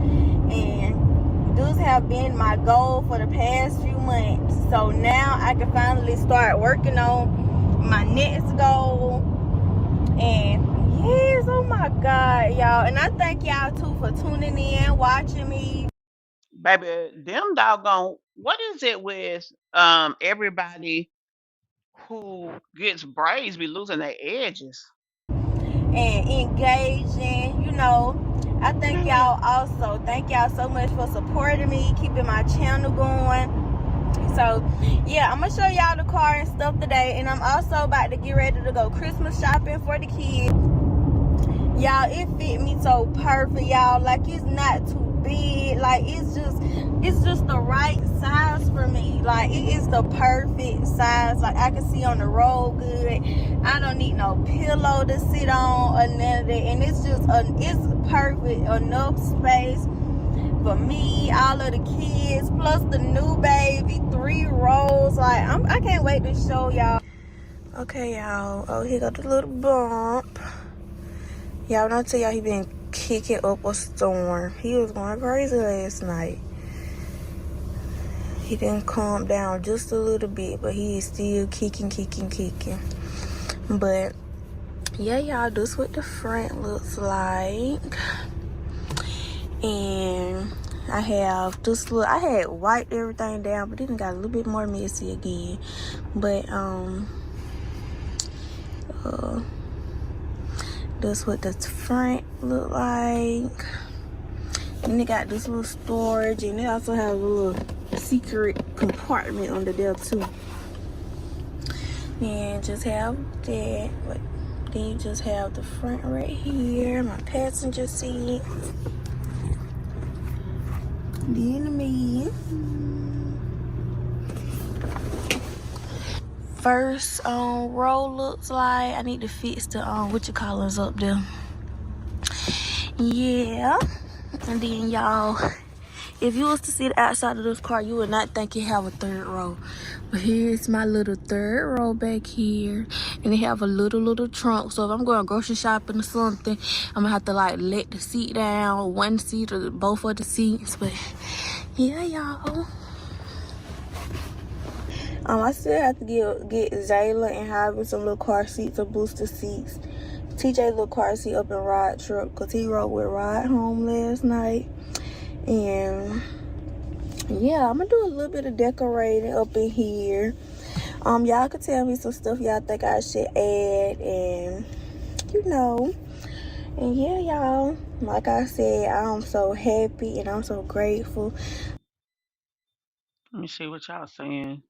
And those have been my goal for the past few months. So now I can finally start working on my next goal. And yes, oh my God, y'all. And I thank y'all too for tuning in, watching me. Baby, them doggone, what is it with everybody who gets braids be losing their edges? And engaging, I thank Man, y'all also. Thank y'all so much for supporting me, keeping my channel going. So yeah, I'm gonna show y'all the car and stuff today, and I'm also about to get ready to go Christmas shopping for the kids. Y'all, it fit me so perfect, y'all. Like, it's not too big. Like, it's just the right size for me. Like, it is the perfect size. Like, I can see on the road good. I don't need no pillow to sit on or none of that. And it's perfect, enough space for me, all of the kids, plus the new baby, 3 rows. Like, I can't wait to show y'all. Okay, y'all. Oh, here got the little bump. Y'all, don't tell y'all he been kicking up a storm. He was going crazy last night. He didn't calm down just a little bit, but he is still kicking. But yeah, y'all, this what the front looks like. And I have this look. I had wiped everything down, but it got a little bit more messy again. But this what the front look like. And they got this little storage, and they also have a little secret compartment under there too. And just have that. But then you just have the front right here, my passenger seat. Then me. First row looks like I need to fix the what you call us up there. Yeah. And then y'all, if you was to see the outside of this car, you would not think it have a third row. But here's my little third row back here. And they have a little trunk. So if I'm going grocery shopping or something, I'm gonna have to like let the seat down, one seat or both of the seats. But yeah, y'all. I still have to get Zayla and Javi some little car seats or booster seats. TJ little car seat up in Rod truck, cause he rode with Rod home last night. And yeah, I'm gonna do a little bit of decorating up in here. Y'all could tell me some stuff y'all think I should add, and and yeah, y'all, like I said, I'm so happy and I'm so grateful. let me see what y'all saying.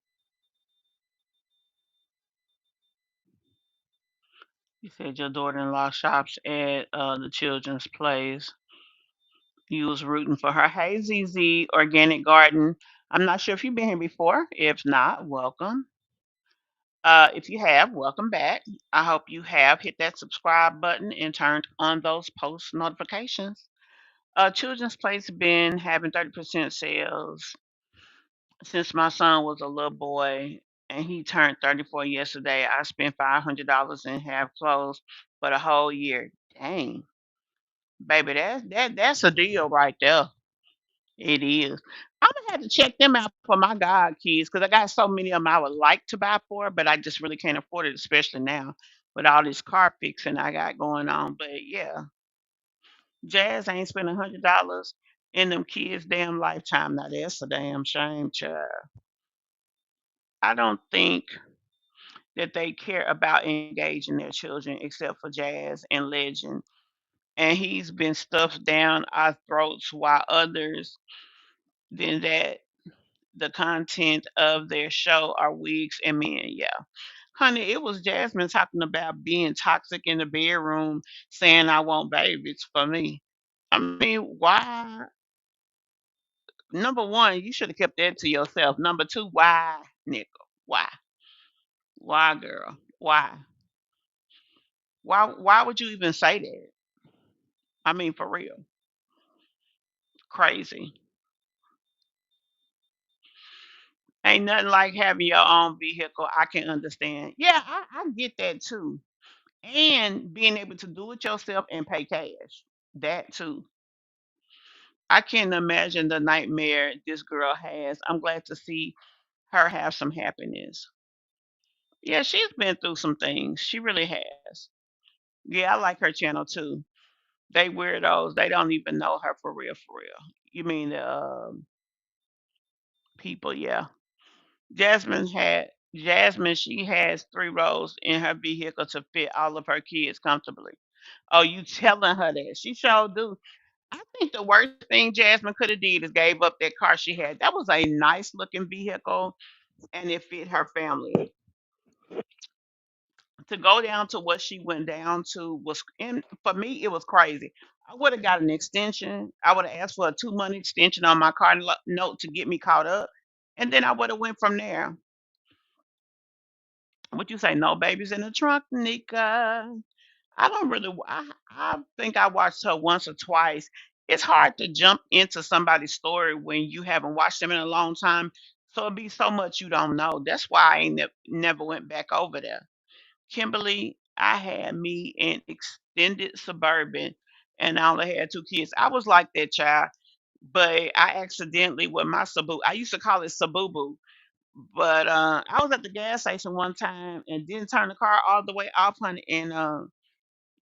You said your daughter-in-law shops at the children's place. You was rooting for her. Hey, ZZ Organic Garden. I'm not sure if you've been here before. If not, welcome. If you have, welcome back. I hope you have hit that subscribe button and turned on those post notifications. Children's Place been having 30% sales since my son was a little boy, and he turned 34 yesterday. I spent $500 and have clothes for the whole year. Dang, baby, that's a deal right there. It is. I'm gonna have to check them out for my god kids because I got so many of them I would like to buy for, but I just really can't afford it, especially now with all this car fixing I got going on. But yeah, Jazz ain't spent $100 in them kids' damn lifetime. Now that's a damn shame, child. I don't think that they care about engaging their children except for Jazz and Legend. And he's been stuffed down our throats while others than that the content of their show are wigs and men. Yeah. Honey, it was Jasmine talking about being toxic in the bedroom, saying I want babies for me. I mean, why? Number one, you should have kept that to yourself. Number two, why, nickel? Why? Why, girl? Why? Why would you even say that? I mean, for real. Crazy. Ain't nothing like having your own vehicle. I can understand. Yeah, I get that too. And being able to do it yourself and pay cash. That too. I can't imagine the nightmare this girl has. I'm glad to see her have some happiness. Yeah, she's been through some things. She really has. Yeah, I like her channel too. They weirdos. They don't even know her for real, for real. You mean the people? Yeah. Jasmine. She has 3 rows in her vehicle to fit all of her kids comfortably. Oh, you telling her that? She sure do. I think the worst thing Jasmine could have did is gave up that car she had. That was a nice looking vehicle and it fit her family. To go down to what she went down to was, and for me it was crazy. I would have got an extension. I would have asked for a 2 month extension on my car note to get me caught up, and then I would have went from there. What you say? No babies in the trunk, Nika? I don't really. I think I watched her once or twice. It's hard to jump into somebody's story when you haven't watched them in a long time. So it'd be so much you don't know. That's why I ain't never went back over there. Kimberly, I had me an extended suburban and I only had 2 kids. I was like that child, but I accidentally with my Sabu, I used to call it Sabubu. But I was at the gas station one time and didn't turn the car all the way off, honey, and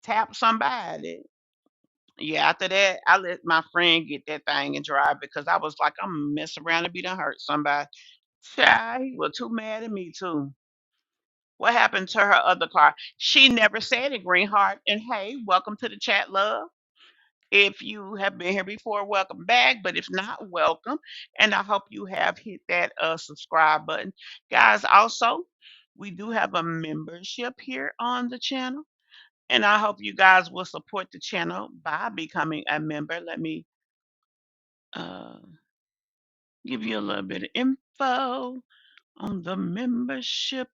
tapped somebody. Yeah, after that, I let my friend get that thing and drive because I was like, I'm mess around and be done hurt somebody. Child, he was too mad at me too. What happened to her other car? She never said it, Greenheart. And hey, welcome to the chat, love. If you have been here before, welcome back. But if not, welcome. And I hope you have hit that subscribe button. Guys, also, we do have a membership here on the channel. And I hope you guys will support the channel by becoming a member. Let me uh, give you a little bit of info on the membership.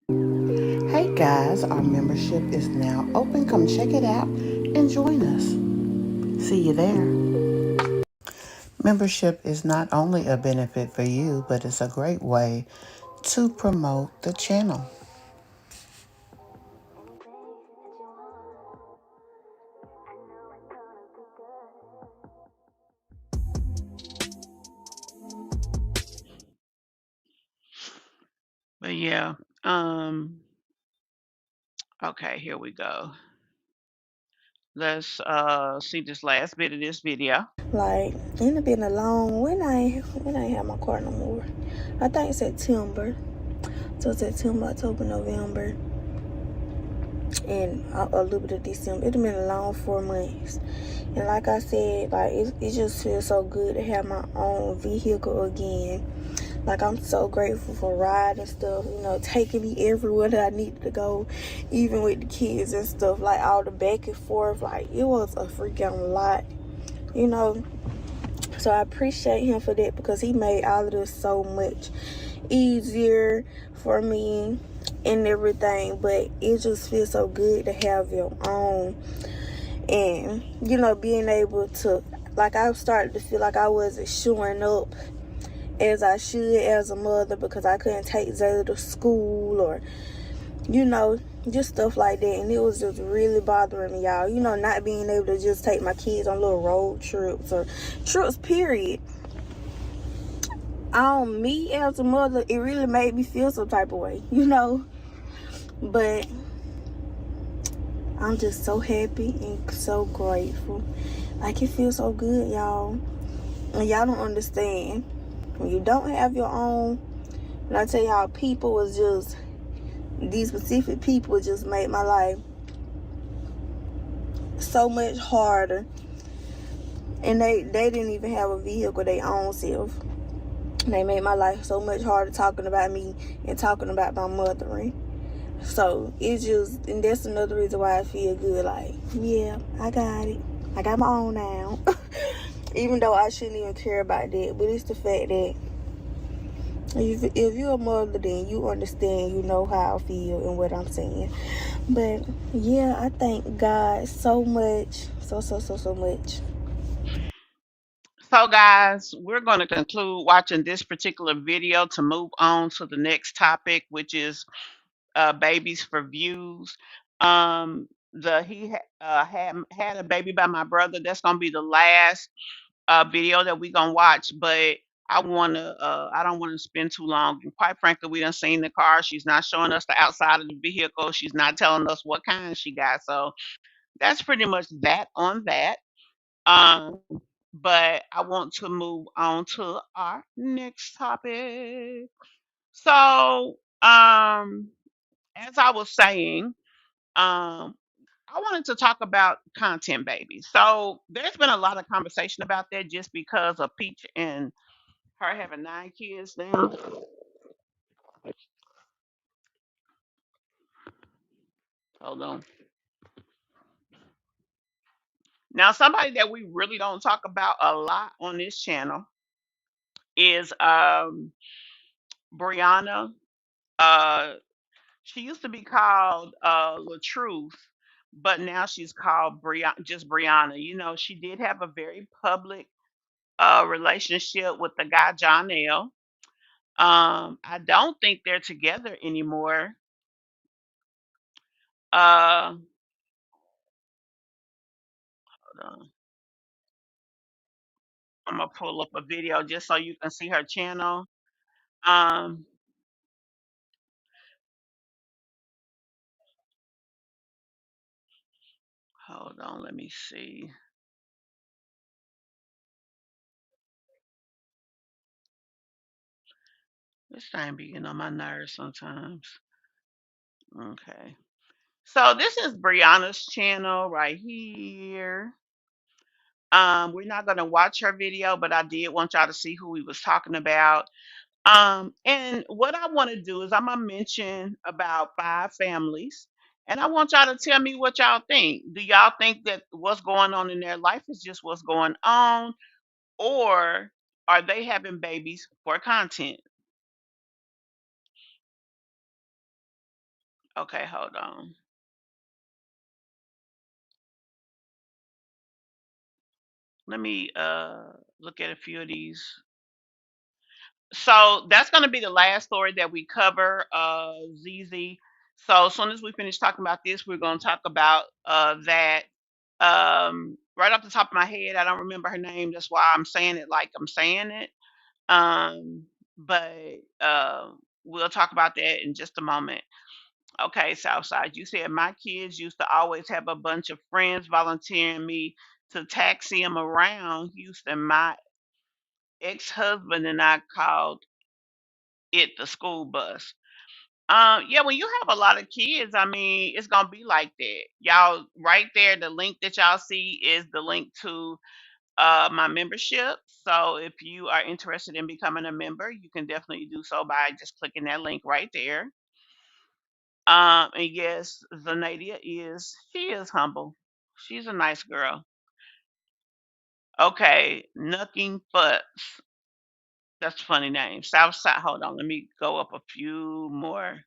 Hey guys, our membership is now open. Come check it out and join us. See you there. Membership is not only a benefit for you, but it's a great way to promote the channel. But yeah, okay, here we go. Let's see this last bit of this video. Like, it's been a long, when I have my car no more. I think September. So September, October, November, and a little bit of December. It's been a long 4 months. And like I said, like it just feels so good to have my own vehicle again. Like, I'm so grateful for riding stuff, taking me everywhere that I needed to go, even with the kids and stuff, like all the back and forth. Like, it was a freaking lot, So I appreciate him for that because he made all of this so much easier for me and everything. But it just feels so good to have your own. And, being able to, like, I started to feel like I wasn't showing up as I should as a mother because I couldn't take Zayla to school or, just stuff like that. And it was just really bothering me, y'all. Not being able to just take my kids on little road trips or trips, period. On me as a mother, it really made me feel some type of way, But I'm just so happy and so grateful. Like, it feels so good, y'all. And y'all don't understand. When you don't have your own, when I tell y'all, people was just, these specific people just made my life so much harder. And they didn't even have a vehicle their own self. They made my life so much harder talking about me and talking about my mothering. So it's just, and that's another reason why I feel good. Like, yeah, I got it. I got my own now. Even though I shouldn't even care about that. But it's the fact that if you're a mother, then you understand, you know how I feel and what I'm saying. But yeah, I thank God so much. So much. So, guys, we're going to conclude watching this particular video to move on to the next topic, which is babies for views. The had a baby by my brother. That's gonna be the last video that we gonna watch. But I don't want to spend too long. And quite frankly, we done seen the car. She's not showing us the outside of the vehicle. She's not telling us what kind she got. So that's pretty much that on that. Um, but I want to move on to our next topic. So, as I was saying, um, I wanted to talk about content babies. So there's been a lot of conversation about that just because of Peach and her having 9 kids now. Hold on. Now, somebody that we really don't talk about a lot on this channel is Brianna. Uh, she used to be called Latruth, but now she's called just Brianna. You know, she did have a very public relationship with the guy John L. I don't think they're together anymore. Uh, hold on. I'm gonna pull up a video just so you can see her channel. Um, hold on, let me see. This thing be getting on my nerves sometimes. Okay. So this is Brianna's channel right here. We're not gonna watch her video, but I did want y'all to see who we was talking about. And what I want to do is I'm gonna mention about 5 families, and I want y'all to tell me what y'all think. Do y'all think that what's going on in their life is just what's going on, or are they having babies for content? Okay, hold on. Let me look at a few of these. So that's going to be the last story that we cover, ZZ. So as soon as we finish talking about this, we're going to talk about that. Right off the top of my head, I don't remember her name. That's why I'm saying it like I'm saying it. Um, but we'll talk about that in just a moment. Okay, Southside, you said my kids used to always have a bunch of friends volunteering me to taxi them around Houston. My ex-husband and I called it the school bus. Yeah, when you have a lot of kids, I mean, it's gonna be like that. Y'all, right there, the link that y'all see is the link to my membership. So if you are interested in becoming a member, you can definitely do so by just clicking that link right there. And yes, Zanadia she is humble. She's a nice girl. Okay, Nucking Futz. That's a funny name. Southside. Hold on, let me go up a few more.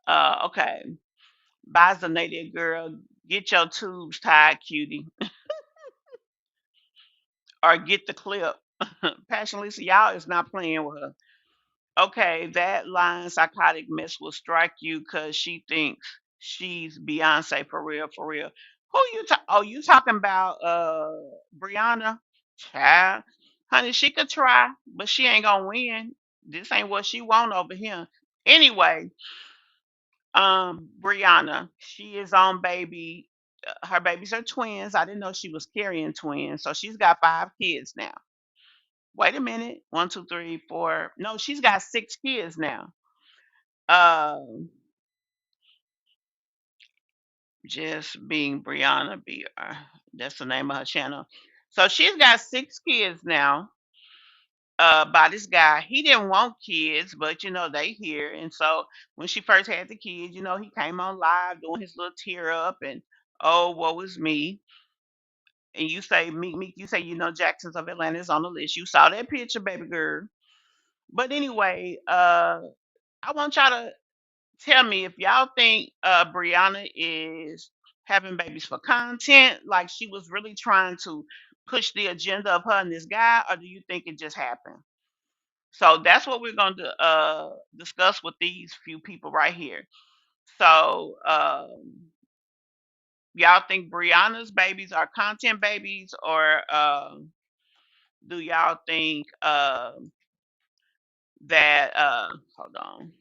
Okay. Bye, Zanadia girl. Get your tubes tied, cutie, or get the clip. Passion Lisa, y'all is not playing with her. Okay, that lying psychotic mess will strike you because she thinks she's Beyonce for real, for real. Who you oh, you talking about Brianna? Child. Honey, she could try, but she ain't gonna win. This ain't what she want over here. Anyway, Brianna, she is on baby. Her babies are twins. I didn't know she was carrying twins, so she's got 5 kids now. Wait a minute, 1, 2, 3, 4. No, she's got 6 kids now. Um, just being Brianna BR. That's the name of her channel. So she's got 6 kids now. By this guy. He didn't want kids, but they here. And so when she first had the kids, he came on live doing his little tear up and oh, woe is me. And you say, Meek, you say, Jackson's of Atlanta is on the list. You saw that picture, baby girl. But anyway, I want y'all to tell me if y'all think Brianna is having babies for content, like she was really trying to push the agenda of her and this guy, or do you think it just happened? So that's what we're going to discuss with these few people right here. So y'all think Brianna's babies are content babies, or do y'all think that hold on,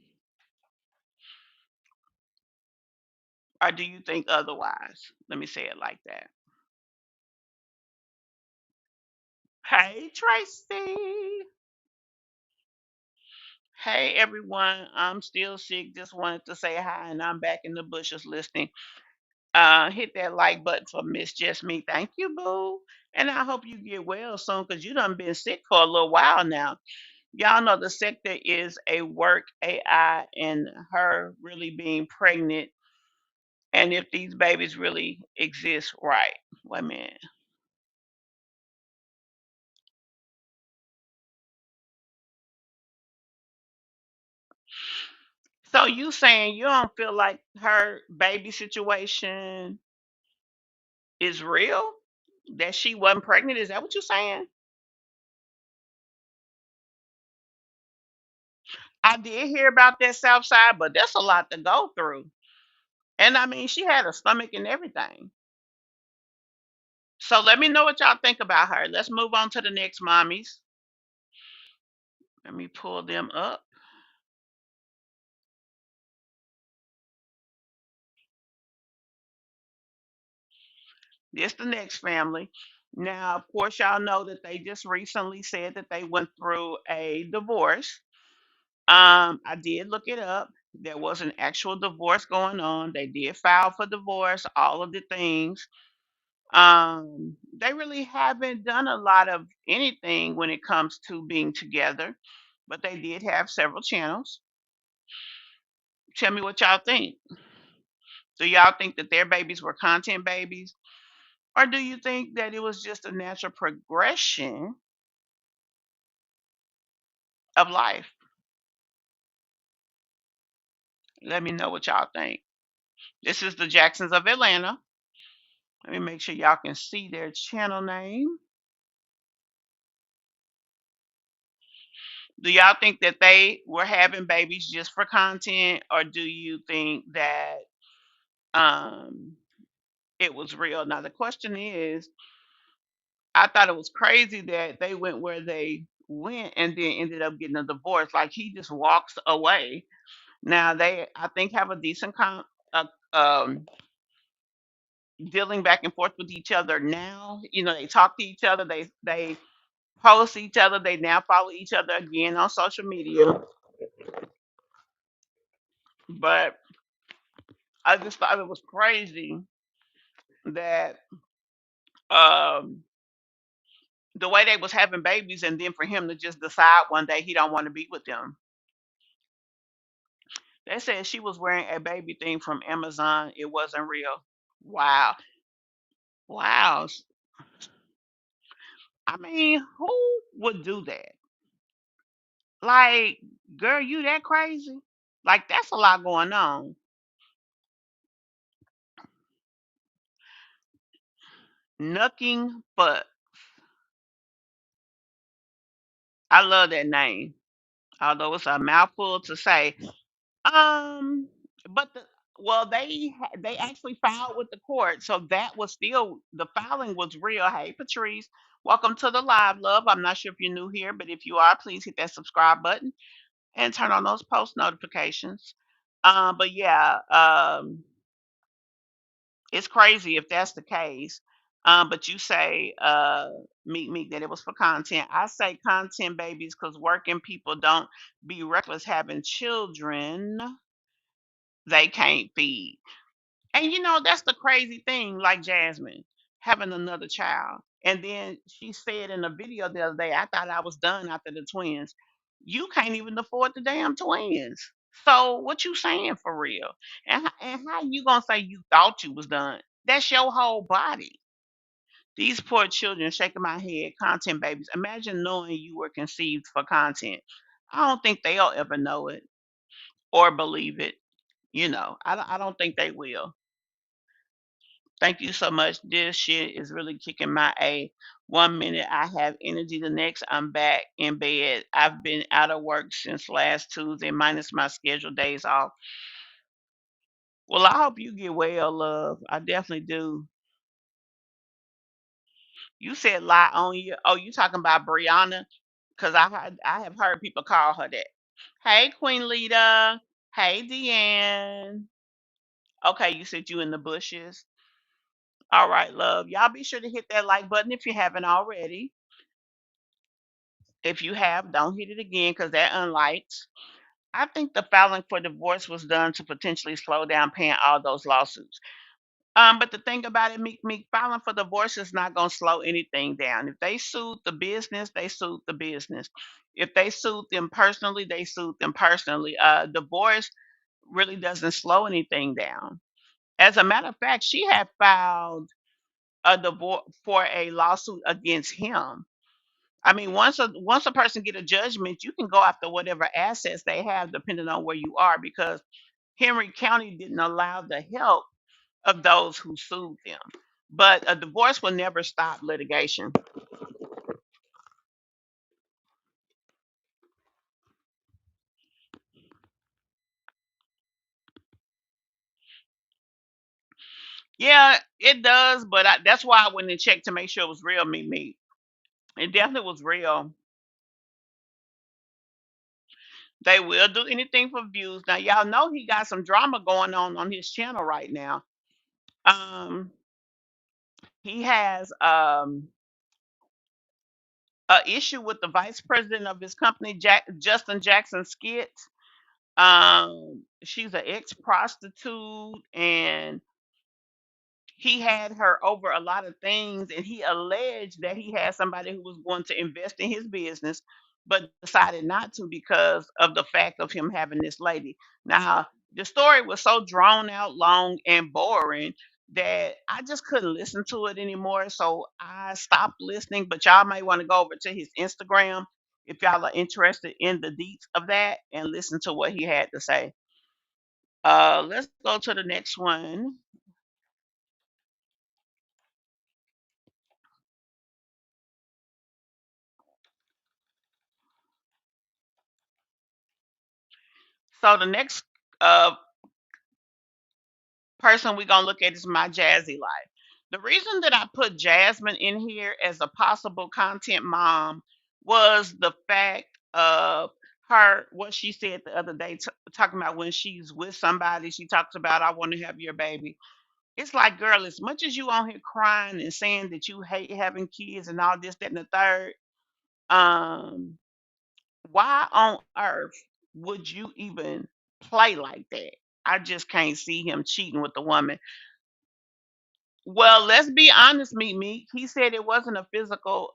or do you think otherwise? Let me say it like that. Hey Tracy. Hey everyone. I'm still sick. Just wanted to say hi, and I'm back in the bushes listening. Hit that like button for Miss Just Me. Thank you, boo. And I hope you get well soon because you done been sick for a little while now. Y'all know the sector is a work AI and her really being pregnant and if these babies really exist, right. Wait a minute. So you saying you don't feel like her baby situation is real? That she wasn't pregnant? Is that what you're saying? I did hear about that South Side, but that's a lot to go through. And I mean, she had a stomach and everything. So let me know what y'all think about her. Let's move on to the next mommies. Let me pull them up. This the next family. Now, of course, y'all know that they just recently said that they went through a divorce. I did look it up. There was an actual divorce going on. They did file for divorce, all of the things. They really haven't done a lot of anything when it comes to being together, but they did have several channels. Tell me what y'all think. Do y'all think that their babies were content babies? Or do you think that it was just a natural progression of life? Let me know what y'all think. This is the Jacksons of Atlanta. Let me make sure y'all can see their channel name. Do y'all think that they were having babies just for content, or do you think that um, it was real? Now, the question is, I thought it was crazy that they went where they went and then ended up getting a divorce. Like he just walks away. Now they, I think, have a decent dealing back and forth with each other now. They talk to each other. They post each other. They now follow each other again on social media. But I just thought it was crazy that um, the way they was having babies, and then for him to just decide one day he don't want to be with them. They said she was wearing a baby thing from Amazon. It wasn't real. Wow, wow. I mean, who would do that? Like, girl, you that crazy? Like, that's a lot going on. Nothing but. I love that name, although it's a mouthful to say. Um, but they actually filed with the court, so that was still the filing was real. Hey, Patrice, welcome to the live, love. I'm not sure if you're new here, but if you are, please hit that subscribe button and turn on those post notifications. But yeah, it's crazy if that's the case. But you say, Meek Meek, that it was for content. I say content babies because working people don't be reckless having children they can't feed. And that's the crazy thing, like Jasmine, having another child. And then she said in a video the other day, I thought I was done after the twins. You can't even afford the damn twins. So what you saying for real? And how you gonna say you thought you was done? That's your whole body. These poor children shaking my head, content babies. Imagine knowing you were conceived for content. I don't think they'll ever know it or believe it. I don't think they will. Thank you so much. This shit is really kicking my A. 1 minute I have energy, the next I'm back in bed. I've been out of work since last Tuesday, minus my scheduled days off. Well, I hope you get well, love. I definitely do. You said lie on you. Oh, you talking about Brianna? Because I have heard people call her that. Hey, Queen Lita. Hey, Deanne. Okay, you said you in the bushes. All right, love. Y'all be sure to hit that like button if you haven't already. If you have, don't hit it again because that unlikes. I think the filing for divorce was done to potentially slow down paying all those lawsuits. But the thing about it, Meek, filing for divorce is not going to slow anything down. If they sued the business, they sued the business. If they sued them personally, they sued them personally. Divorce really doesn't slow anything down. As a matter of fact, she had filed a divorce for a lawsuit against him. I mean, once a person get a judgment, you can go after whatever assets they have, depending on where you are, because Henry County didn't allow the help of those who sued them. But a divorce will never stop litigation. Yeah, it does, but that's why I went and checked to make sure it was real. Me, it definitely was real. They will do anything for views. Now, y'all know he got some drama going on his channel right now. Um, he has a issue with the vice president of his company, Justin Jackson Skits. She's an ex prostitute, and he had her over a lot of things, and he alleged that he had somebody who was going to invest in his business, but decided not to because of the fact of him having this lady. Now, the story was so drawn out, long, and boring that I just couldn't listen to it anymore. So I stopped listening. But y'all might want to go over to his Instagram if y'all are interested in the deets of that and listen to what he had to say. Let's go to the next one. So the next uh, person we're gonna look at is my Jazzy life. The reason that I put Jasmine in here as a possible content mom was the fact of her what she said the other day, talking about when she's with somebody, she talks about I want to have your baby. It's like, girl, as much as you on here crying and saying that you hate having kids and all this, that, and the third, um, why on earth would you even play like that? I just can't see him cheating with the woman. Well, let's be honest, me. He said it wasn't a physical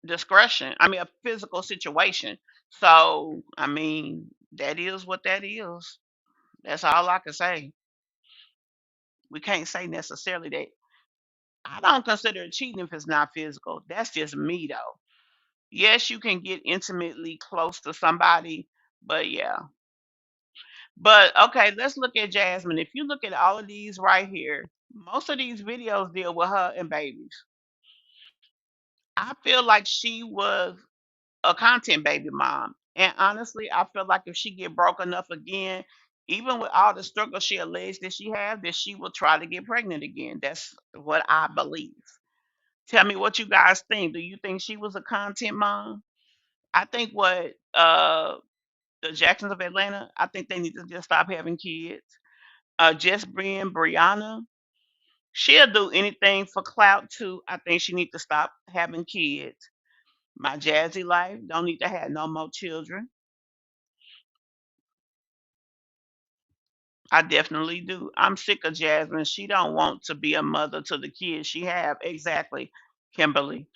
discretion. I mean, a physical situation. So, I mean, that is what that is. That's all I can say. We can't say necessarily that. I don't consider it cheating if it's not physical. That's just me, though. Yes, you can get intimately close to somebody, but yeah. But okay, let's look at Jasmine. If you look at all of these right here, most of these videos deal with her and babies. I feel like she was a content baby mom. And honestly, I feel like if she get broke enough again, even with all the struggle she alleged that she had, that she will try to get pregnant again. That's what I believe. Tell me what you guys think. Do you think she was a content mom? I think what the Jacksons of Atlanta, I think they need to just stop having kids. Just being Brianna, she'll do anything for clout too. I think she needs to stop having kids. My Jazzy life don't need to have no more children. I definitely do. I'm sick of Jasmine. She don't want to be a mother to the kids she have. Exactly, Kimberly.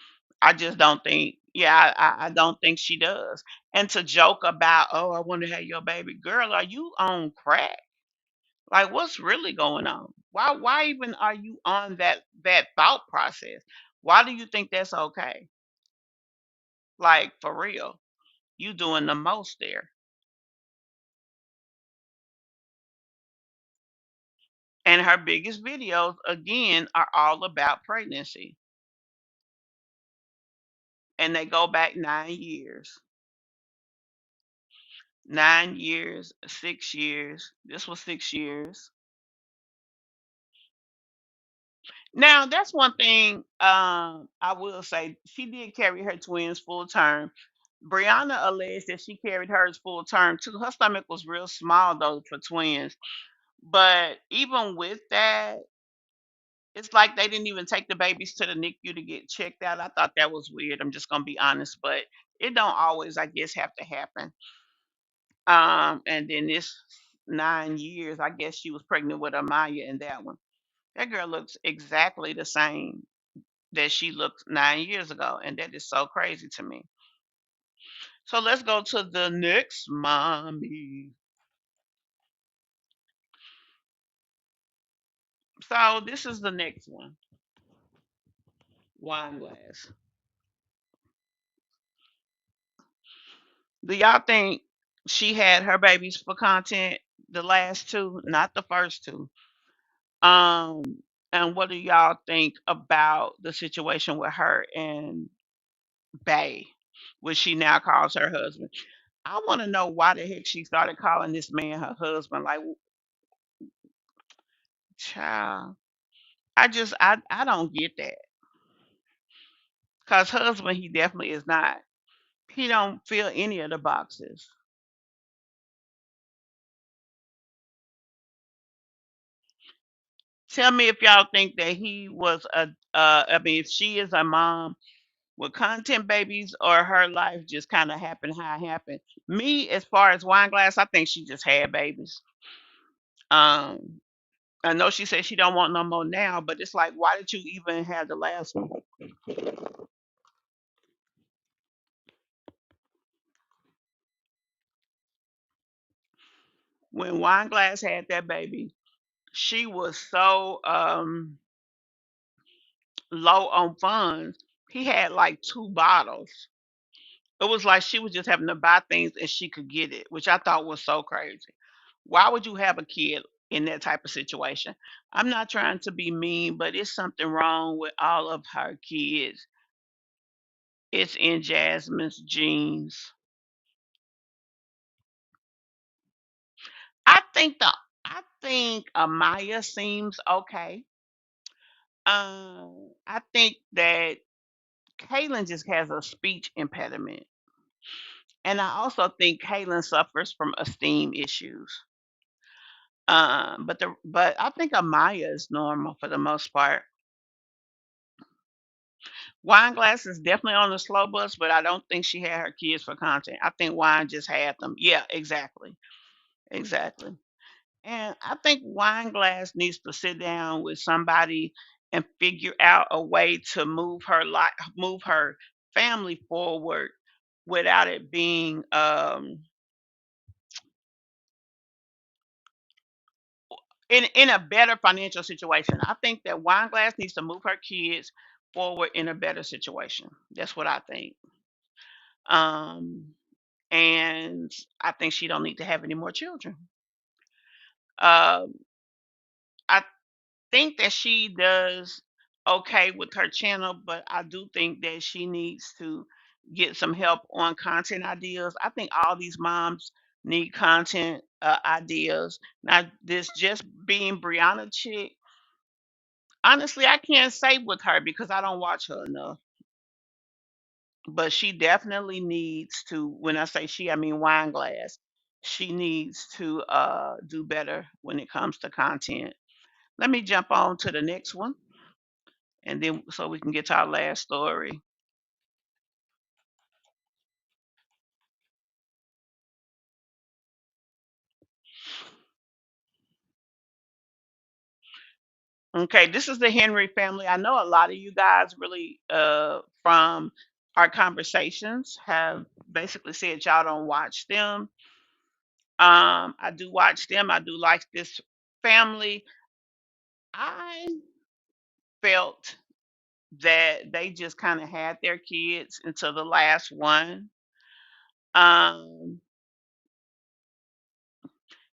I just don't think. Yeah, I don't think she does. And to joke about, oh, I want to have your baby girl. Are you on crack? Like, what's really going on? Why even are you on that thought process? Why do you think that's okay? Like, for real, you doing the most there. And her biggest videos again are all about pregnancy, and they go back 9 years. 9 years, 6 years. This was 6 years. Now, that's one thing I will say. She did carry her twins full term. Brianna alleged that she carried hers full term too. Her stomach was real small though for twins. But even with that, it's like they didn't even take the babies to the NICU to get checked out. I thought that was weird. I'm just gonna be honest, but it don't always, I guess, have to happen. And then this 9 years, I guess she was pregnant with Amaya in that one. That girl looks exactly the same that she looked 9 years ago, and that is so crazy to me. So let's go to the next mommy. So this is the next one. Wine glass. Do y'all think she had her babies for content? The last two, not the first two. Um, and what do y'all think about the situation with her and Bay, which she now calls her husband? I want to know why the heck she started calling this man her husband. Like, child, I don't get that. Cause husband, he definitely is not. He don't fill any of the boxes. Tell me if y'all think that he was a. I mean, if she is a mom with content babies, or her life just kind of happened how it happened. Me, as far as wine glass, I think she just had babies. Um, I know she said she don't want no more now, but it's like, why did you even have the last one? When wine glass had that baby, she was so low on funds. He had like 2 bottles. It was like she was just having to buy things and she could get it, which I thought was so crazy. Why would you have a kid in that type of situation? I'm not trying to be mean, but it's something wrong with all of her kids. It's in Jasmine's genes. I think Amaya seems okay. I think that Kaylin just has a speech impediment. And I also think Kaylin suffers from esteem issues. But I think Amaya is normal for the most part. Wine Glass is definitely on the slow bus, but I don't think she had her kids for content. I think Wine just had them. Yeah, exactly. Exactly. And I think Wine Glass needs to sit down with somebody and figure out a way to move her family forward without it being in a better financial situation. I think that Wine Glass needs to move her kids forward in a better situation. That's what I think. Um, and I think she don't need to have any more children. Um, I think that she does okay with her channel, but I do think that she needs to get some help on content ideas. I think all these moms need content ideas. Now, this just being Brianna chick, honestly, I can't say with her because I don't watch her enough. But she definitely needs to. When I say she, I mean Wine Glass. She needs to do better when it comes to content. Let me jump on to the next one, and then so we can get to our last story. Okay, this is the Henry family. I know a lot of you guys really from our conversations have basically said y'all don't watch them. I do watch them. I do like this family. I felt that they just kind of had their kids until the last one. Um,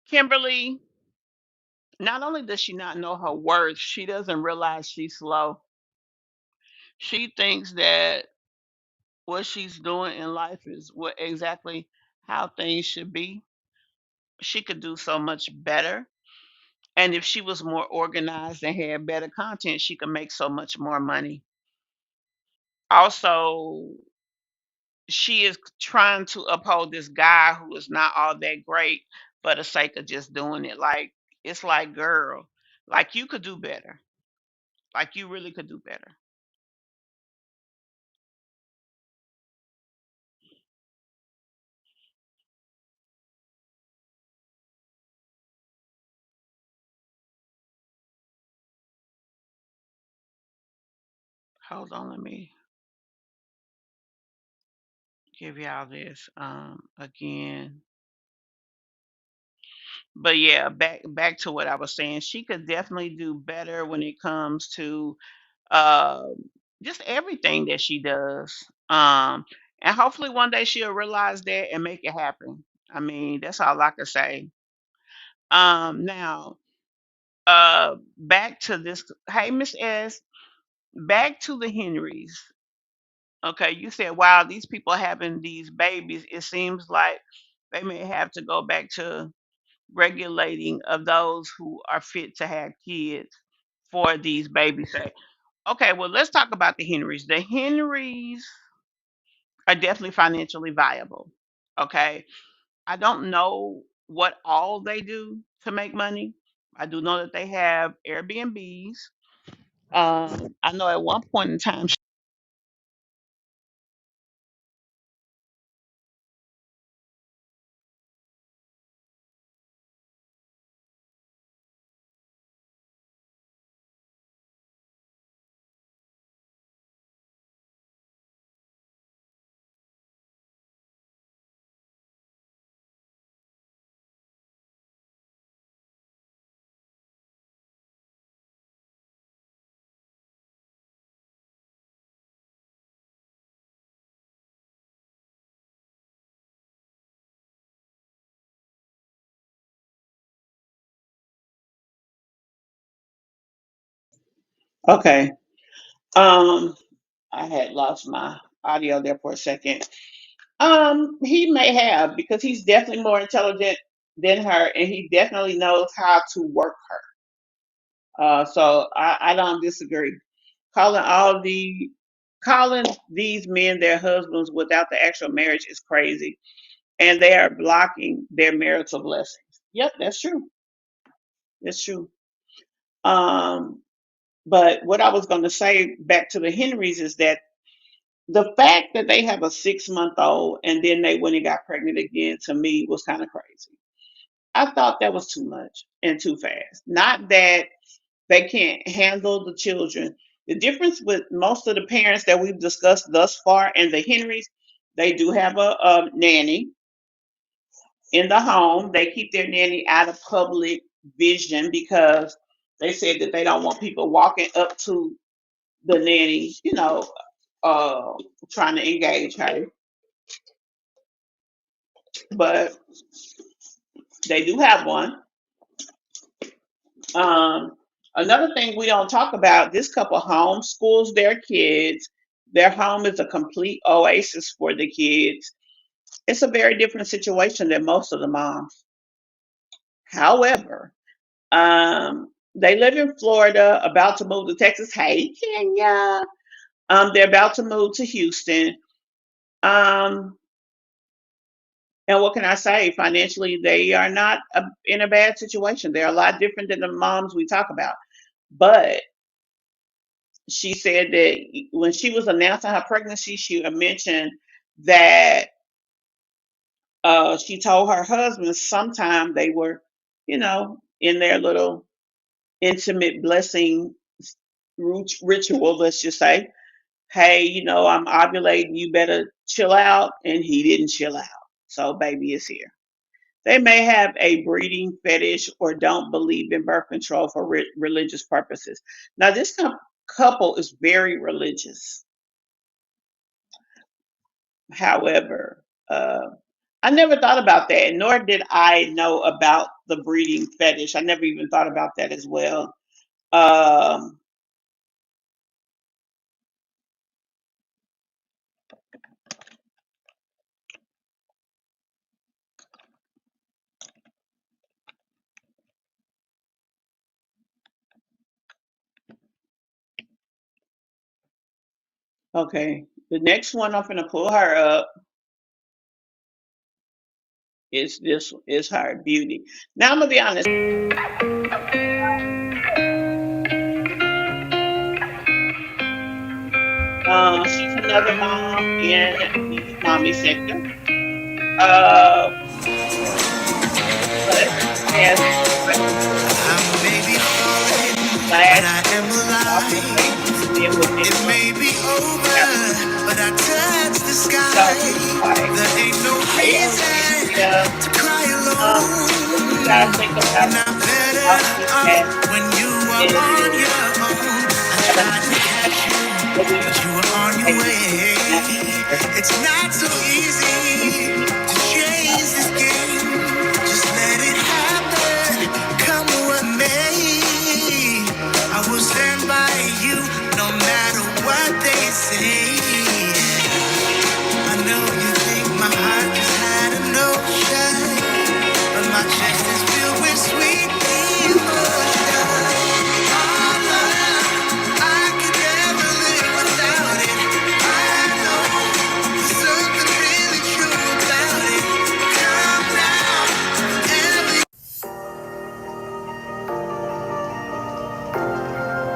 Kimberly, not only does she not know her worth, she doesn't realize she's slow. She thinks that what she's doing in life is what exactly how things should be. She could do so much better. And if she was more organized and had better content, she could make so much more money. Also, she is trying to uphold this guy who is not all that great for the sake of just doing it. Like, it's like, girl, like you could do better. Like you really could do better. Hold on, let me give y'all this again. But yeah, back to what I was saying. She could definitely do better when it comes to uh, just everything that she does. And hopefully one day she'll realize that and make it happen. I mean, that's all I can say. Now, back to this. Hey, Miss S, back to the Henrys. Okay, you said, wow, these people having these babies. It seems like they may have to go back to regulating of those who are fit to have kids for these babies. Say, okay, well, let's talk about the Henrys. The Henrys are definitely financially viable. Okay, I don't know what all they do to make money. I do know that they have Airbnbs. I know at one point in time. Okay. Um, I had lost my audio there for a second. He may have because he's definitely more intelligent than her, and he definitely knows how to work her. So I don't disagree. Calling all the calling these men their husbands without the actual marriage is crazy, and they are blocking their marital blessings. Yep, that's true. That's true. Um, but what I was going to say back to the Henrys is that the fact that they have a 6 month old and then they went and got pregnant again to me was kind of crazy. I thought that was too much and too fast. Not that they can't handle the children. The difference with most of the parents that we've discussed thus far and the Henrys, they do have a nanny in the home. They keep their nanny out of public vision because they said that they don't want people walking up to the nanny, uh, trying to engage her. But they do have one. Um, Another thing we don't talk about, this couple homeschools their kids. Their home is a complete oasis for the kids. It's a very different situation than most of the moms. However, they live in Florida, about to move to Texas. Hey, Kenya. They're about to move to Houston. Um, And what can I say? Financially, they are not in a bad situation. They're a lot different than the moms we talk about. But she said that when she was announcing her pregnancy, she mentioned that she told her husband sometime they were, in their little intimate blessing ritual, let's just say, hey, I'm ovulating, you better chill out. And he didn't chill out. So baby is here. They may have a breeding fetish or don't believe in birth control for religious purposes. Now, this couple is very religious. However, I never thought about that, nor did I know about the breeding fetish. I never even thought about that as well. Um, okay, the next one I'm gonna pull her up is her beauty. Now I'm gonna be honest. She's another mom in the mommy sector. Uh, but as But last I am lost her alive. baby to live with It mental may be over, health. but I touch the So sky. like There ain't no they are reason yeah, to cry what you guys alone. think You're about not better how she off has when you are on been your own. I having tried to catch you, what do you but you were on your think way. now It's not so easy to change this game. Just let it happen, come what may. I will stand by you no matter what they say. I know you think my heart just had a notion, but my chest is filled with sweet emotion. Oh, love, I could never live without it. I know there's something really true about it. Come now, every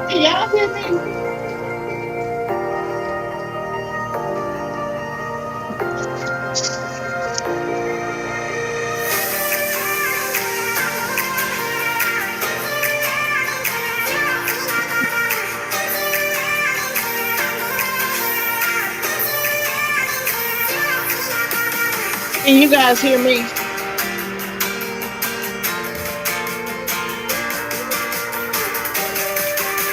can y'all hear me? Can you guys hear me?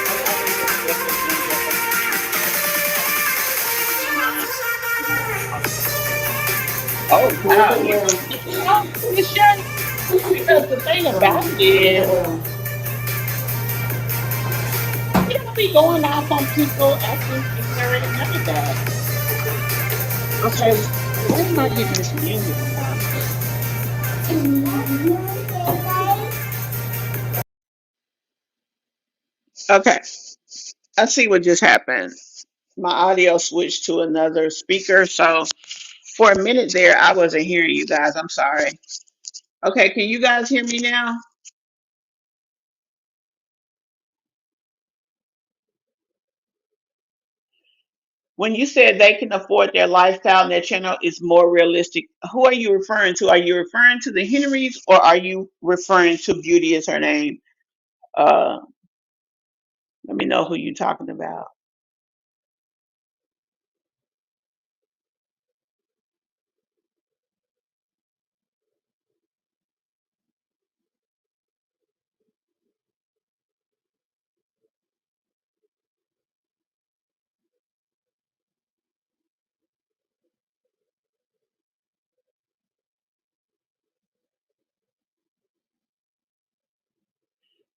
Oh, y'all didn't just step in there and go back. Oh, Oh, you yeah. think so, Miss Shirley? Because the thing about it is, Yeah. we don't be going off on people acting ignorant, none of that. Okay, why am I getting this music from? Okay, I see what just happened. My audio switched to another speaker, so for a minute there, I wasn't hearing you guys. I'm sorry. Okay, can you guys hear me now? When you said they can afford their lifestyle and their channel is more realistic, who are you referring to? Are you referring to the Henrys or are you referring to Beauty is her name? Uh, Let me know who you're talking about.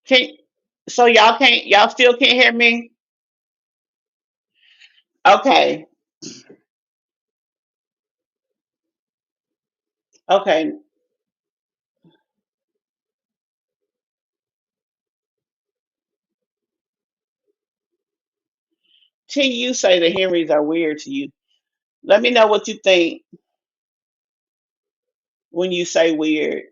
Can so y'all still can't hear me? Okay. Okay. Till you say the Henrys are weird to you. Let me know what you think. when you say weird.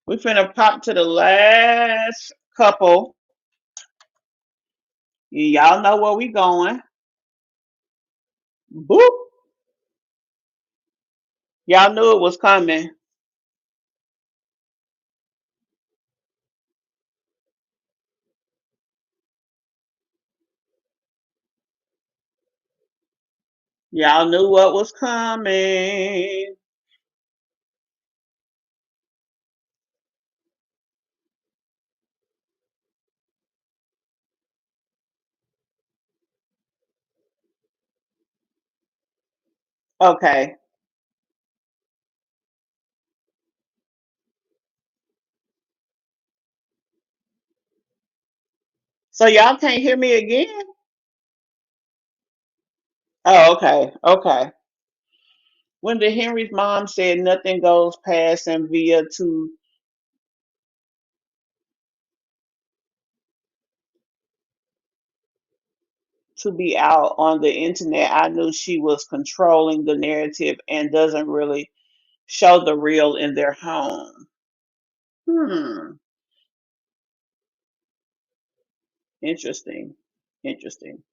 We finna pop to the last couple. Y'all know where we going. Boop. Y'all knew it was coming. Y'all knew what was coming. Okay. So y'all can't hear me again? Oh, okay. Okay. When the Henry's mom said nothing goes past and via to be out on the internet, I knew she was controlling the narrative and doesn't really show the real in their home. Hmm. Interesting. Interesting.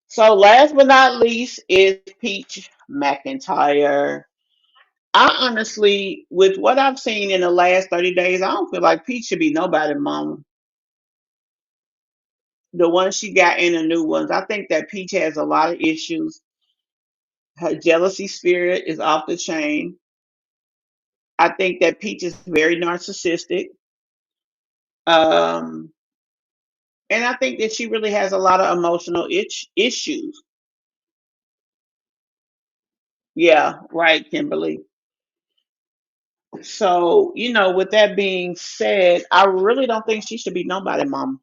So last but not least is Peach McIntyre. I honestly, with what I've seen in the last 30 days, I don't feel like Peach should be nobody mom. The ones she got and the new ones. I think that Peach has a lot of issues. Her jealousy spirit is off the chain. I think that Peach is very narcissistic. Um, and I think that she really has a lot of emotional issues. Yeah, right, Kimberly. So, with that being said, I really don't think she should be nobody mom.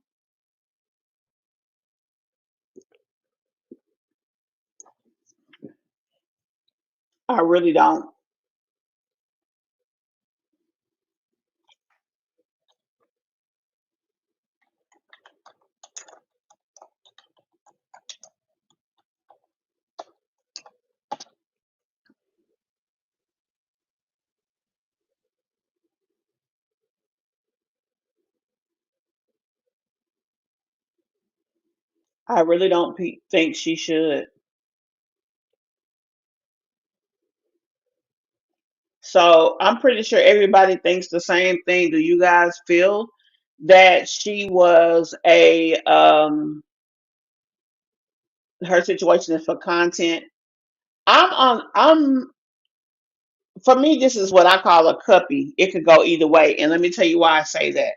I really don't. I really don't think she should. So I'm pretty sure everybody thinks the same thing. Do you guys feel that she was her situation is for content? I'm for me, this is what I call a cuppy. It could go either way. And let me tell you why I say that.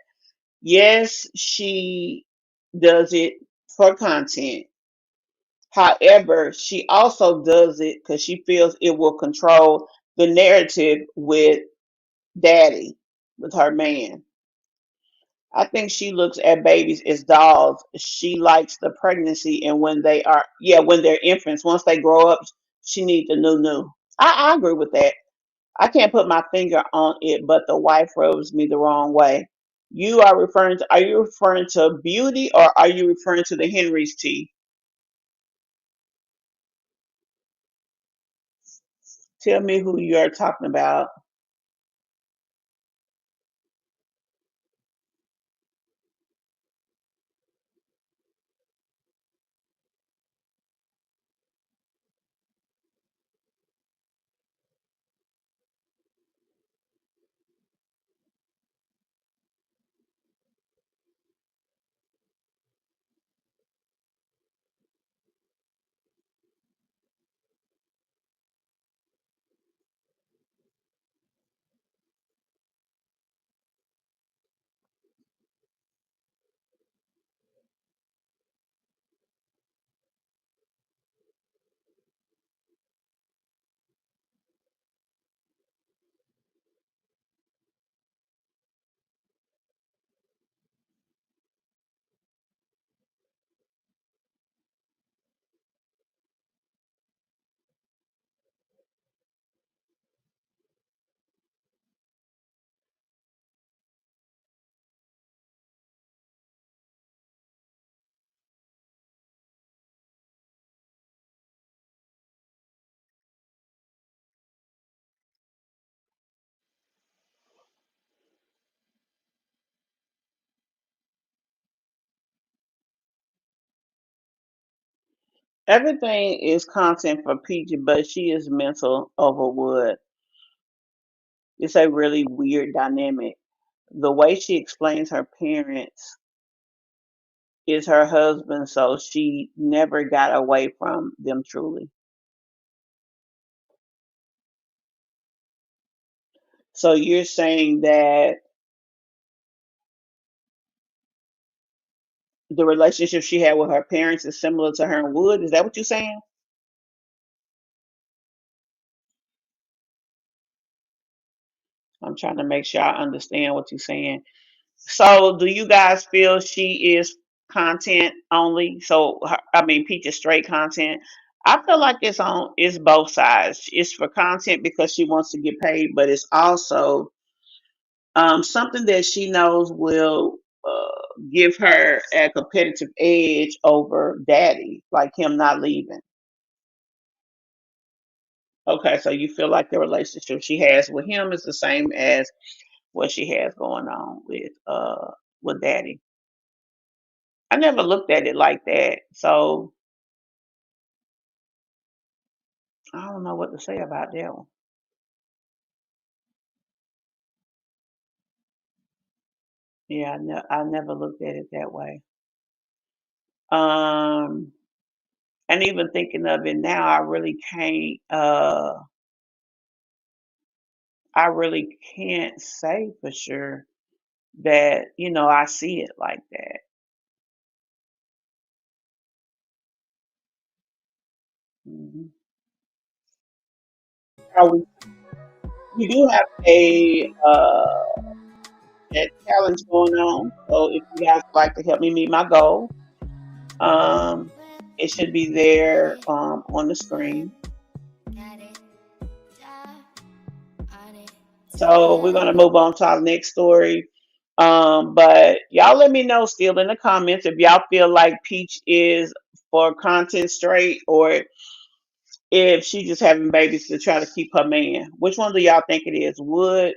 Yes, she does it for content. However, she also does it because she feels it will control the narrative with daddy, with her man. I think she looks at babies as dolls. She likes the pregnancy, and when they're infants, once they grow up, she needs the new. I agree with that. I can't put my finger on it, but the wife rubs me the wrong way. Are you referring to Beauty or are you referring to the Henry's tea? Tell me who you're talking about. Everything is content for Peach, but she is mental over Wood. It's a really weird dynamic. The way she explains her parents is her husband, so she never got away from them truly. So you're saying that the relationship she had with her parents is similar to her and Wood? Is that what you're saying? I'm trying to make sure I understand what you're saying. So, do you guys feel she is content only? So, I mean, Peach is straight content. I feel like it's both sides. It's for content because she wants to get paid, but it's also something that she knows will give her a competitive edge over Daddy, like him not leaving. Okay, so you feel like the relationship she has with him is the same as what she has going on with Daddy. I never looked at it like that, so I don't know what to say about that one. Yeah, I never looked at it that way. Um, and even thinking of it now, I really can't say for sure that I see it like that. Hmm. We do have a challenge going on, so if you guys would like to help me meet my goal, um, it should be there on the screen. So we're gonna move on to our next story. But y'all let me know still in the comments if y'all feel like Peach is for content straight or if she just having babies to try to keep her man. Which one do y'all think it is? Wood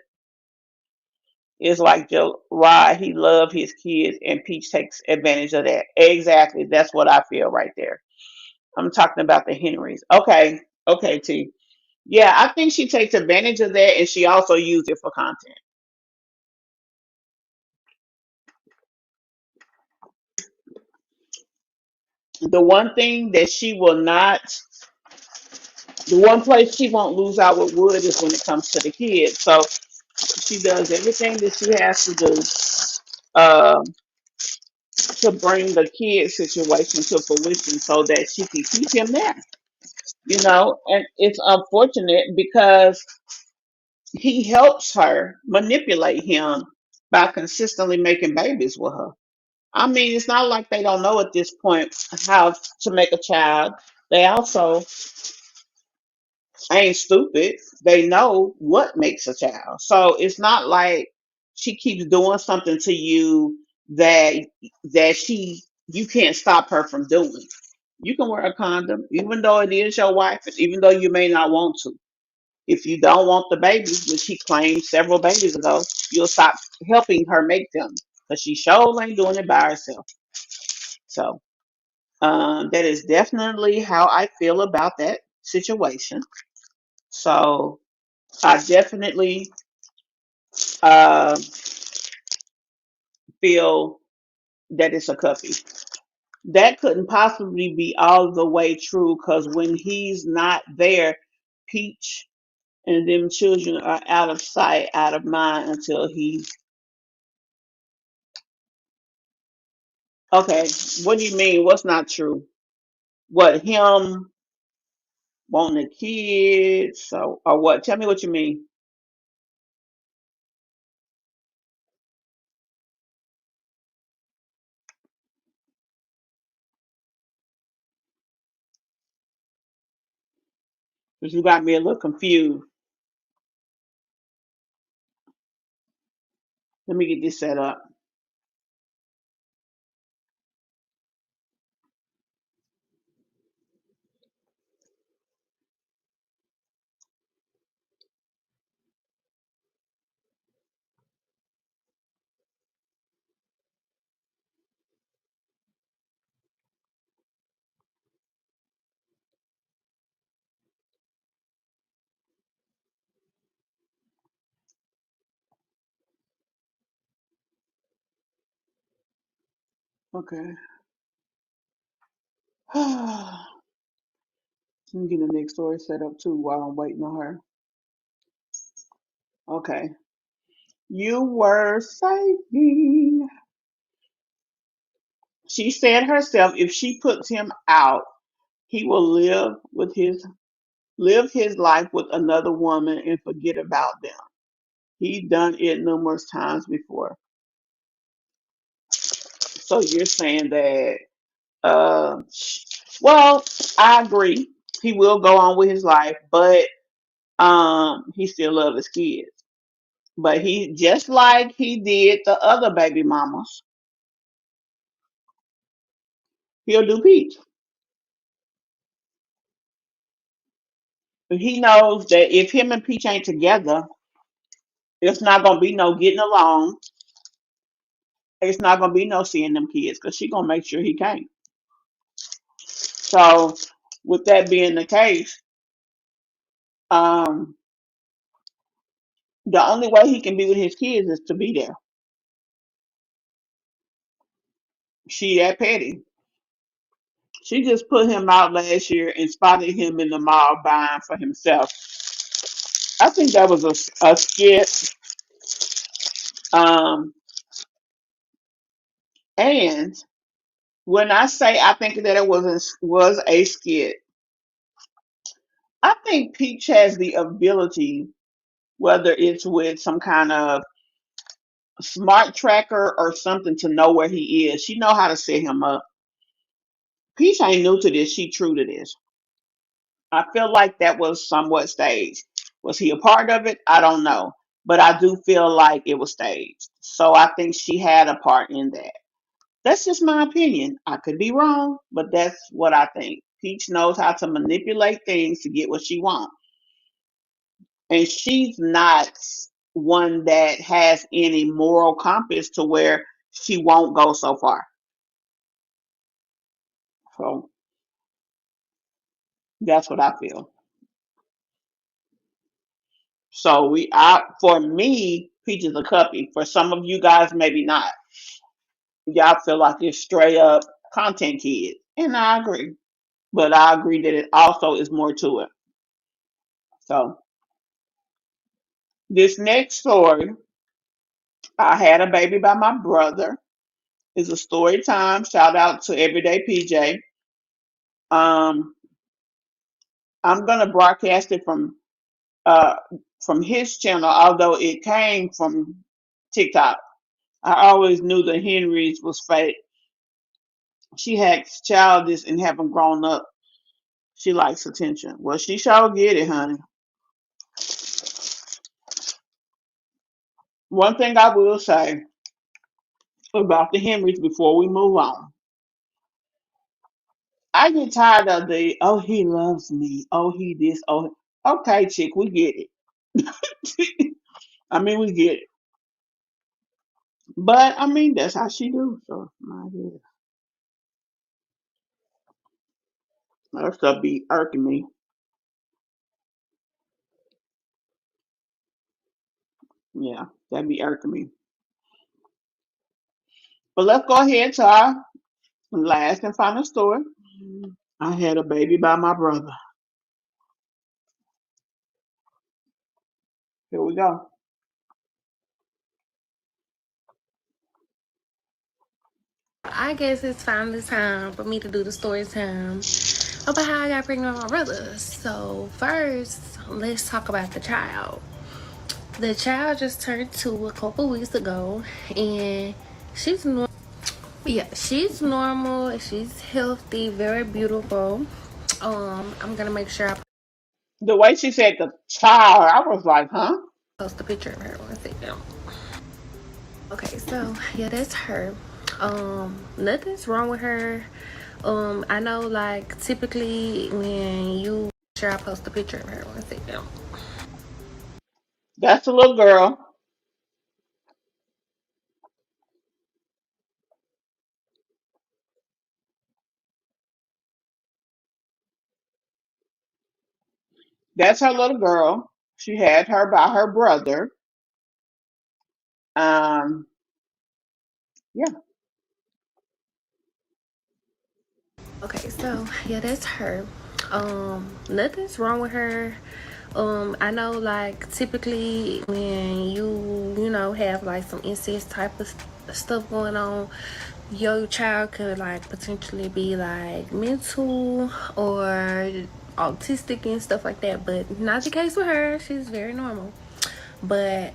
is like Joe Rod, he love his kids and Peach takes advantage of that. Exactly. That's what I feel right there. I'm talking about the Henrys. Okay. Okay, T. Yeah, I think she takes advantage of that and she also used it for content. The one thing that she will not, the one place she won't lose out with Wood is when it comes to the kids. So she does everything that she has to do um, to bring the kid situation to fruition so that she can keep him there. And it's unfortunate because he helps her manipulate him by consistently making babies with her. I mean, it's not like they don't know at this point how to make a child. They also ain't stupid. They know what makes a child. So it's not like she keeps doing something to you that you can't stop her from doing. You can wear a condom, even though it is your wife, and even though you may not want to. If you don't want the babies, which he claimed several babies ago, you'll stop helping her make them because she sure ain't doing it by herself. So that is definitely how I feel about that situation. So I definitely uh, feel that it's a cuppy. That couldn't possibly be all the way true because when he's not there, Peach and them children are out of sight, out of mind until he. Okay, what do you mean? What's not true? What him wanting the kids? So or what? Tell me what you mean. Because you got me a little confused. Let me get this set up. Okay. Let me get the next story set up too while I'm waiting on her. Okay. You were saying. She said herself, if she puts him out, he will live his life with another woman and forget about them. He done it numerous times before. So you're saying that, uh, well, I agree. He will go on with his life, but he still loves his kids. But he just like he did the other baby mamas, he'll do Peach. But he knows that if him and Peach ain't together, it's not gonna be no getting along. It's not gonna be no seeing them kids because she gonna make sure he can't. So, with that being the case, um, the only way he can be with his kids is to be there. She that petty. She just put him out last year and spotted him in the mall buying for himself. I think that was a skit. Um, and when I say I think that it was a skit, I think Peach has the ability, whether it's with some kind of smart tracker or something, to know where he is. She know how to set him up. Peach ain't new to this. She true to this. I feel like that was somewhat staged. Was he a part of it? I don't know. But I do feel like it was staged. So I think she had a part in that. That's just my opinion. I could be wrong, but that's what I think. Peach knows how to manipulate things to get what she wants. And she's not one that has any moral compass to where she won't go so far. So that's what I feel. So for me, Peach is a cuppy. For some of you guys, maybe not. Y'all feel like it's straight up content kid, and I agree. But I agree that it also is more to it. So this next story, I had a baby by my brother, is a story time. Shout out to Everyday PJ. Um, I'm gonna broadcast it uh from his channel, although it came from TikTok. I always knew the Henrys was fake. She acts childish and haven't grown up. She likes attention. Well, she sure get it, honey. One thing I will say about the Henrys before we move on. I get tired of the, oh, he loves me. Oh, he this. Oh, okay, chick, we get it. I mean, we get it. But, I mean, that's how she do. So, my God. That stuff be irking me. Yeah, that be irking me. But let's go ahead to our last and final story. I had a baby by my brother. Here we go. I guess it's finally time for me to do the story time about how I got pregnant with my brother. So first, let's talk about the child. The child just turned 2 a couple weeks ago, and she's normal. Yeah, she's normal. She's healthy, very beautiful. I'm gonna make sure I The way she said the child, I was like, huh? post a picture of her. One second. Okay, so yeah, that's her. Nothing's wrong with her. I know, like, typically when you sure I post a picture of her. One second. That's the little girl. That's her little girl. She had her by her brother. Um, yeah. Okay, so yeah, that's her. Nothing's wrong with her. I know like typically when you know have like some incest type of stuff going on, your child could like potentially be like mental or autistic and stuff like that. But not the case with her. She's very normal. But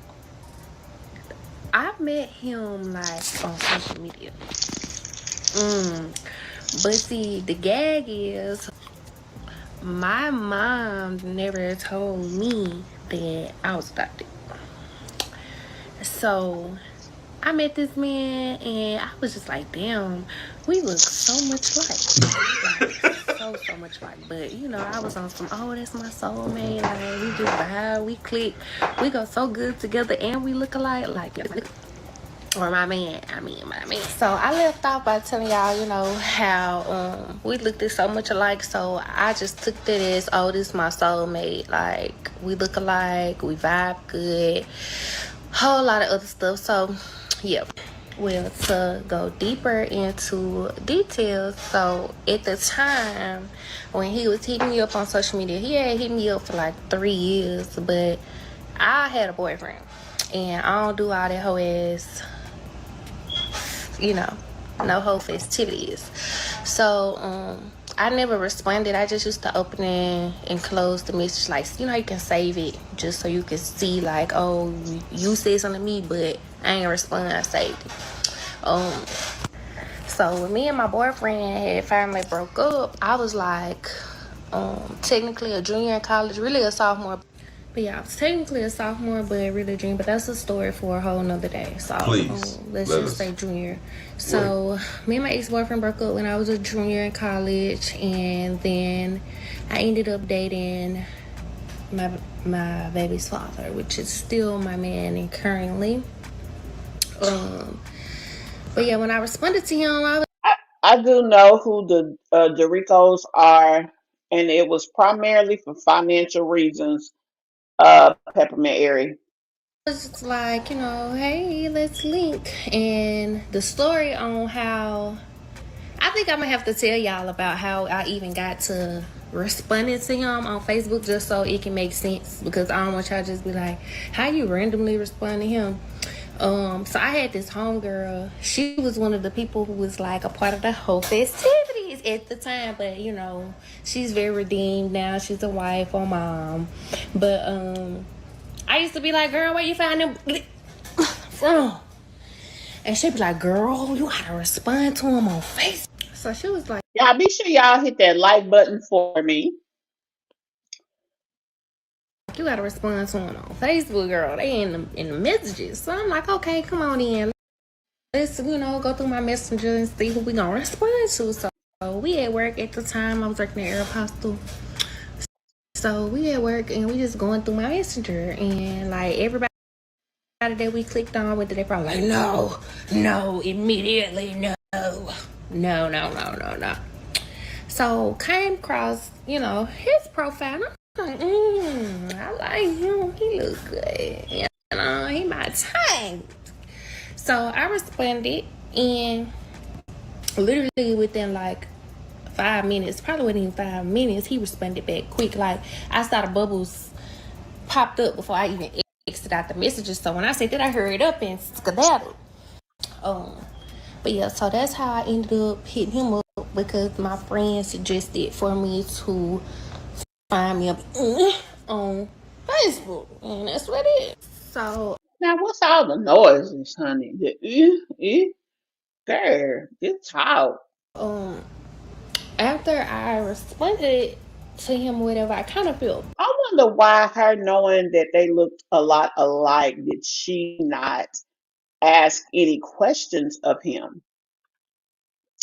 I met him like on social media. But see, the gag is my mom never told me that I was adopted. So I met this man and I was just like, damn, we look so much like. So much like. But you know, I was on some, oh, that's my soulmate. Like we just vibe, we click, we go so good together and we look alike. Like or my man. So I left off by telling y'all, you know, how we looked at so much alike. So I just took that as, oh, this is my soulmate. Like we look alike, we vibe good, whole lot of other stuff. So yeah. Well, to go deeper into details, so at the time when he was hitting me up on social media, he had hit me up for like 3 years, but I had a boyfriend, and I don't do all that whole ass, you know, no whole festivities. So I never responded. I just used to open it and close the message, like, you know, you can save it just so you can see like, oh, you said something to me, but I ain't respond. I saved it. So when me and my boyfriend had finally broke up, I was like technically a junior in college, really a sophomore. But yeah, I was technically a sophomore, but really a junior. But that's a story for a whole nother day. So let's just say junior. So me and my ex-boyfriend broke up when I was a junior in college, and then I ended up dating my baby's father, which is still my man and currently. But yeah, when I responded to him, I was I do know who the Doricos are, and it was primarily for financial reasons. Peppermint Airy. just like, you know, hey, let's link. And the story on how, I think I'm gonna have to tell y'all about how I even got to responding to him on Facebook just so it can make sense, because I don't want y'all just be like, how you randomly respond to him? So I had this homegirl. She was one of the people who was like a part of the whole festivities at the time, but you know, she's very redeemed now. She's a wife or mom. But I used to be like, girl, where you find them from? And she'd be like, girl, you gotta respond to him on Facebook. So she was like, Y'all be sure y'all hit that like button for me. you gotta respond to him on Facebook, girl. They in the messages. So I'm like, okay, come on in. Let's, you know, go through my messenger and see who we gonna respond to. So we at work at the time. I was working at Aeropostale. So we at work and we just going through my messenger, and like everybody that we clicked on with it, they probably like, no, immediately, no. So came across, you know, his profile. I'm like, I like him. He look good. You know, he my type. So I responded, and literally within like 5 minutes, probably within 5 minutes, he responded back quick. Like I saw the bubbles popped up before I even exited out the messages. So when I said that, I hurried up and skedaddled. Um, but yeah, so that's how I ended up hitting him up, because my friend suggested for me to find me up on Facebook, and that's what it is. So Now, what's all the noises, honey? Girl, get talk. um, after I responded to him, whatever, I kind of felt. I wonder why her knowing that they looked a lot alike, did she not ask any questions of him?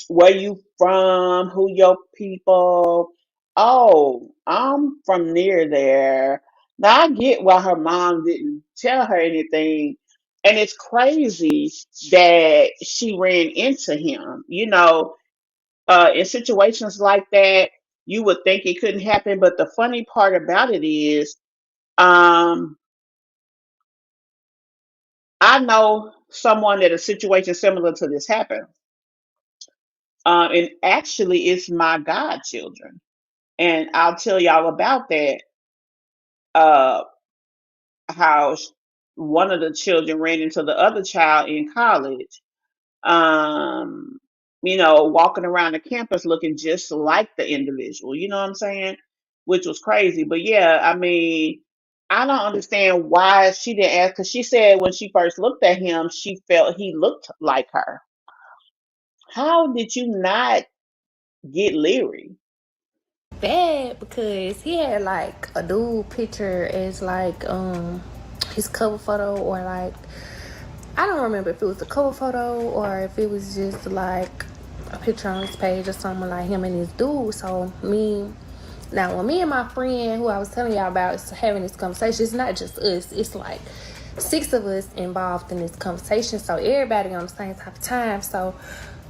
Where you from? Who your people? Oh, I'm from near there. Now I get why her mom didn't tell her anything. And it's crazy that she ran into him. You know, in situations like that, you would think it couldn't happen. But the funny part about it is, um, I know someone that a situation similar to this happened. And actually, it's my godchildren. And I'll tell y'all about that. Uh, how one of the children ran into the other child in college. Um, walking around the campus looking just like the individual. You know what I'm saying? Which was crazy. But yeah, I mean, I don't understand why she didn't ask. Because she said when she first looked at him, she felt he looked like her. How did you not get leery? Bad because he had like a dude picture as like his cover photo, or like I don't remember if it was a cover photo or if it was just like a picture on his page or something, like him and his dude. So when me and my friend who I was telling y'all about is having this conversation, it's not just us, it's like 6 of us involved in this conversation, so everybody on the same type of time. So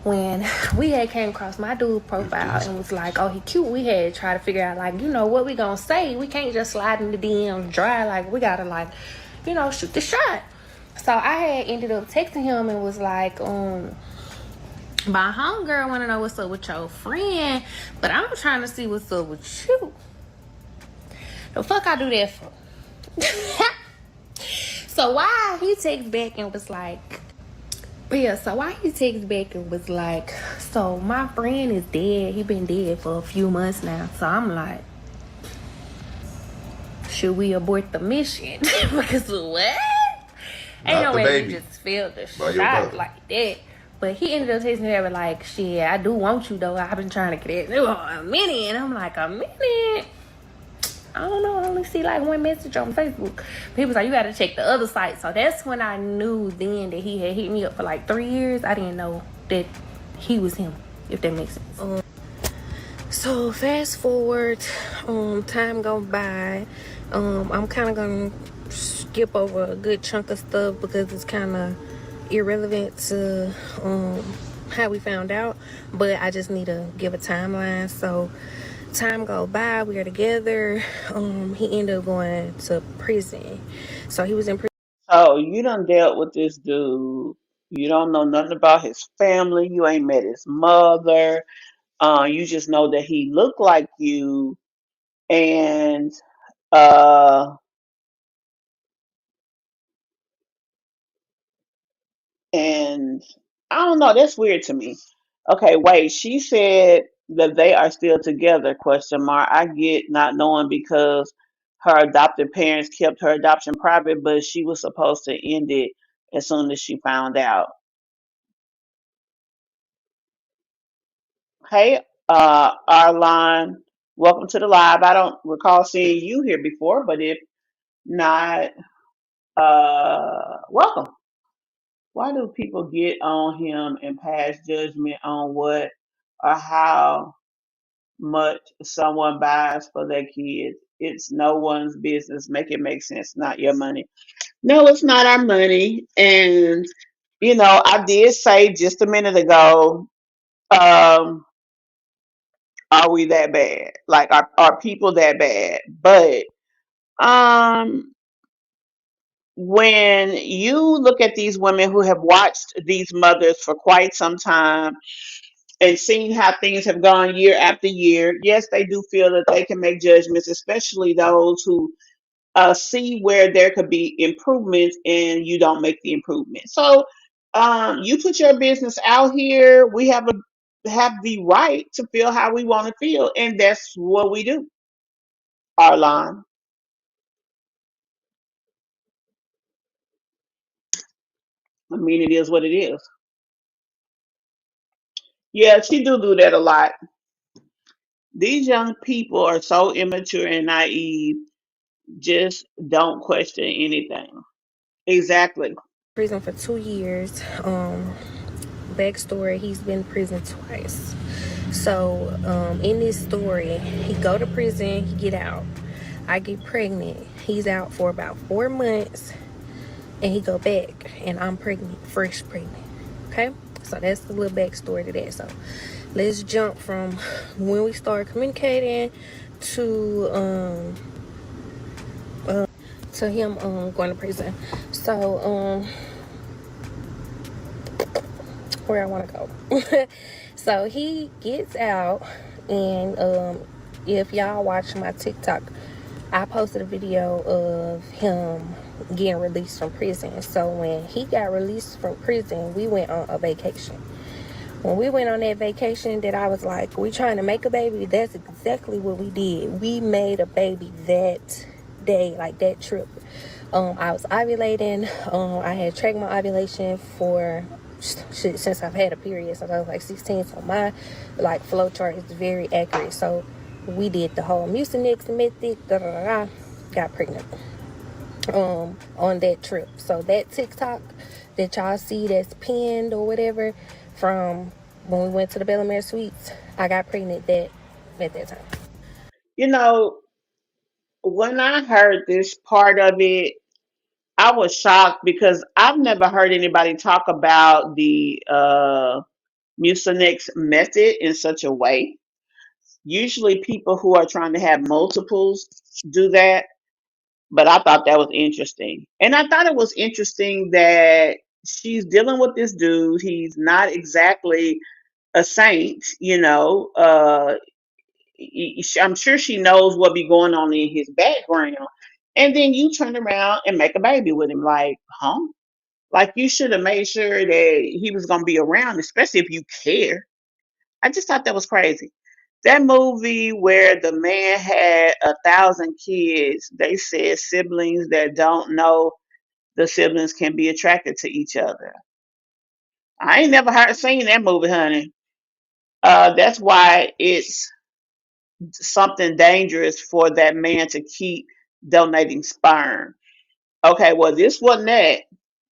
when we had came across my dude profile and was like, oh, he cute, we had tried to figure out like, what we gonna say. We can't just slide in the DMs dry, like we gotta like, shoot the shot. So I had ended up texting him and was like, my homegirl wanna know what's up with your friend, but I'm trying to see what's up with you. The fuck I do that for? So why he texted back and was like, so my friend is dead. He been dead for a few months now. So I'm like, should we abort the mission? Because what? Ain't no way we just failed the shot like that. But he ended up texting her like, shit, I do want you though. I've been trying to get it a minute. And I'm like, a minute? I don't know. I only see like one message on Facebook. People like, you gotta check the other site. So that's when I knew then that he had hit me up for like 3 years. I didn't know that he was him, if that makes sense. So fast forward, time go by. I'm kind of gonna skip over a good chunk of stuff because it's kind of irrelevant to how we found out. But I just need to give a timeline. So time go by, we are together. He ended up going to prison. So he was in prison. So you done dealt with this dude. You don't know nothing about his family. You ain't met his mother. You just know that he looked like you, and uh, and I don't know. That's weird to me. Okay, wait. She said that they are still together? Question mark. I get not knowing because her adopted parents kept her adoption private, but she was supposed to end it as soon as she found out. Hey, Arlon, welcome to the live. I don't recall seeing you here before, but if not, welcome. Why do people get on him and pass judgment on what or how much someone buys for their kids? It's no one's business. Make it make sense, not your money. No, it's not our money. And, I did say just a minute ago, um, are we that bad? Like, are people that bad? But um, when you look at these women who have watched these mothers for quite some time and seen how things have gone year after year, yes, they do feel that they can make judgments, especially those who see where there could be improvements and you don't make the improvement. So you put your business out here. We have the right to feel how we want to feel, and that's what we do. Arlon. I mean, it is what it is. Yeah, she do that a lot. These young people are so immature and naive. Just don't question anything. Exactly. Prison for 2 years. Backstory, he's been in prison twice. So in this story, he go to prison, he get out. I get pregnant. He's out for about 4 months and he go back and I'm pregnant, fresh pregnant. Okay? So that's the little backstory to that. So let's jump from when we started communicating to him going to prison. So where I want to go. So he gets out, and if y'all watch my TikTok, I posted a video of him getting released from prison. So when he got released from prison, we went on a vacation. When we went on that vacation that I was like, we trying to make a baby, that's exactly what we did. We made a baby that day, like that trip. I was ovulating. I had tracked my ovulation for since I've had a period since I was like 16. So my like flow chart is very accurate. So we did the whole Mucinex method, got pregnant on that trip. So that TikTok that y'all see that's pinned or whatever from when we went to the Bellamere Suites, I got pregnant that at that time. You know, when I heard this part of it, I was shocked because I've never heard anybody talk about the Mucinex method in such a way. Usually, people who are trying to have multiples do that, but I thought that was interesting. And I thought it was interesting that she's dealing with this dude. He's not exactly a saint, you know. I'm sure she knows what be going on in his background. And then you turn around and make a baby with him. Like, huh? Like, you should have made sure that he was going to be around, especially if you care. I just thought that was crazy. That movie where the man had 1,000 kids, they said siblings that don't know the siblings can be attracted to each other. I ain't never heard seen that movie, honey. That's why it's something dangerous for that man to keep donating sperm. Okay, well, this wasn't that.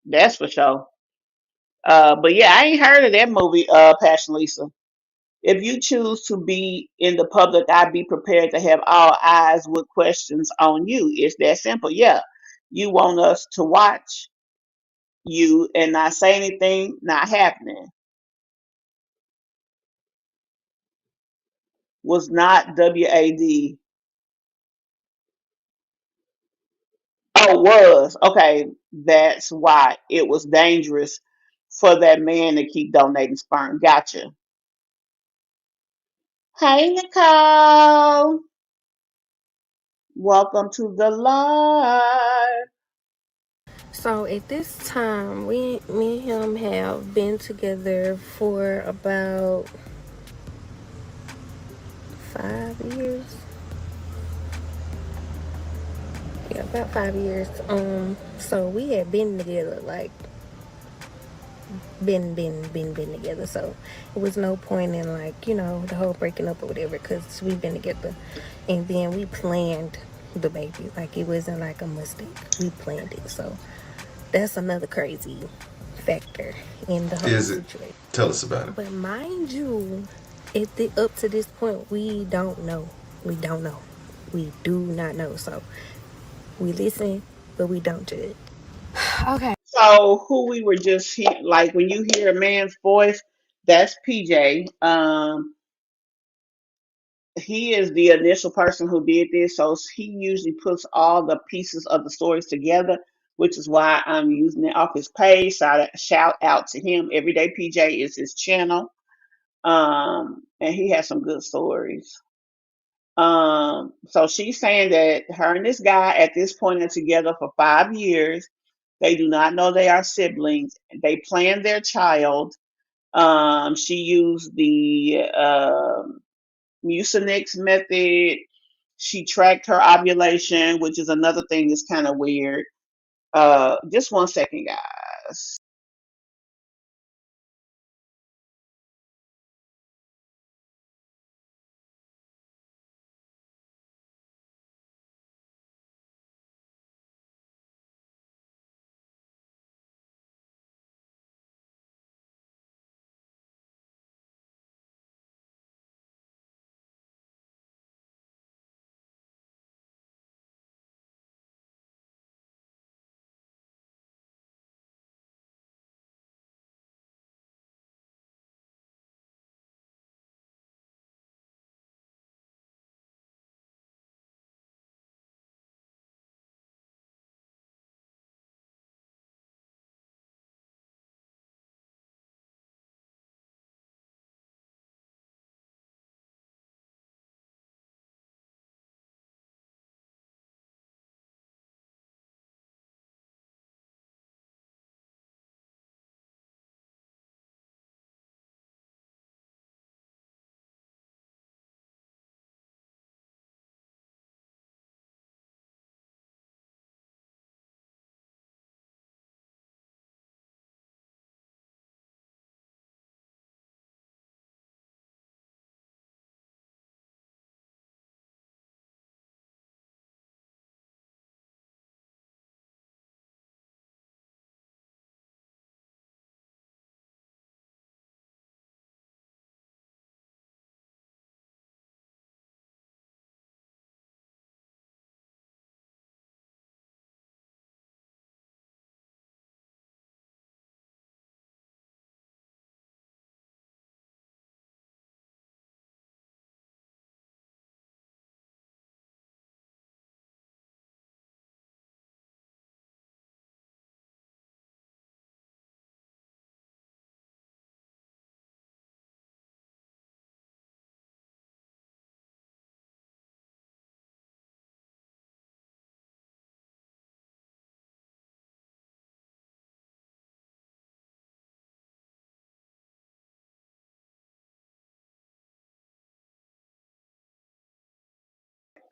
That's for sure. But yeah, I ain't heard of that movie, Passion Lisa. If you choose to be in the public eye, be prepared to have all eyes with questions on you. It's that simple. Yeah. You want us to watch you and not say anything, not happening. Was not WAD. Oh, was. Okay. That's why it was dangerous for that man to keep donating sperm. Gotcha. Hey, Nicole. Welcome to the live. So at this time, me and him have been together for about 5 years. Yeah, about 5 years. So we had been together, like been together. So it was no point in like the whole breaking up or whatever, because we've been together, and then we planned the baby. Like it wasn't like a mistake. We planned it. So that's another crazy factor in the whole Is it? situation. Tell us about it. But mind you, up to this point, we don't know. We don't know. We do not know. So we listen, but we don't judge. Okay. So who we were just like when you hear a man's voice, that's PJ. He is the initial person who did this, so he usually puts all the pieces of the stories together, which is why I'm using it off his page. Shout out to him. Everyday PJ is his channel, and he has some good stories. So she's saying that her and this guy at this point are together for 5 years. They do not know they are siblings. They planned their child. She used the Mucinex method. She tracked her ovulation, which is another thing that's kind of weird. Just 1 second, guys.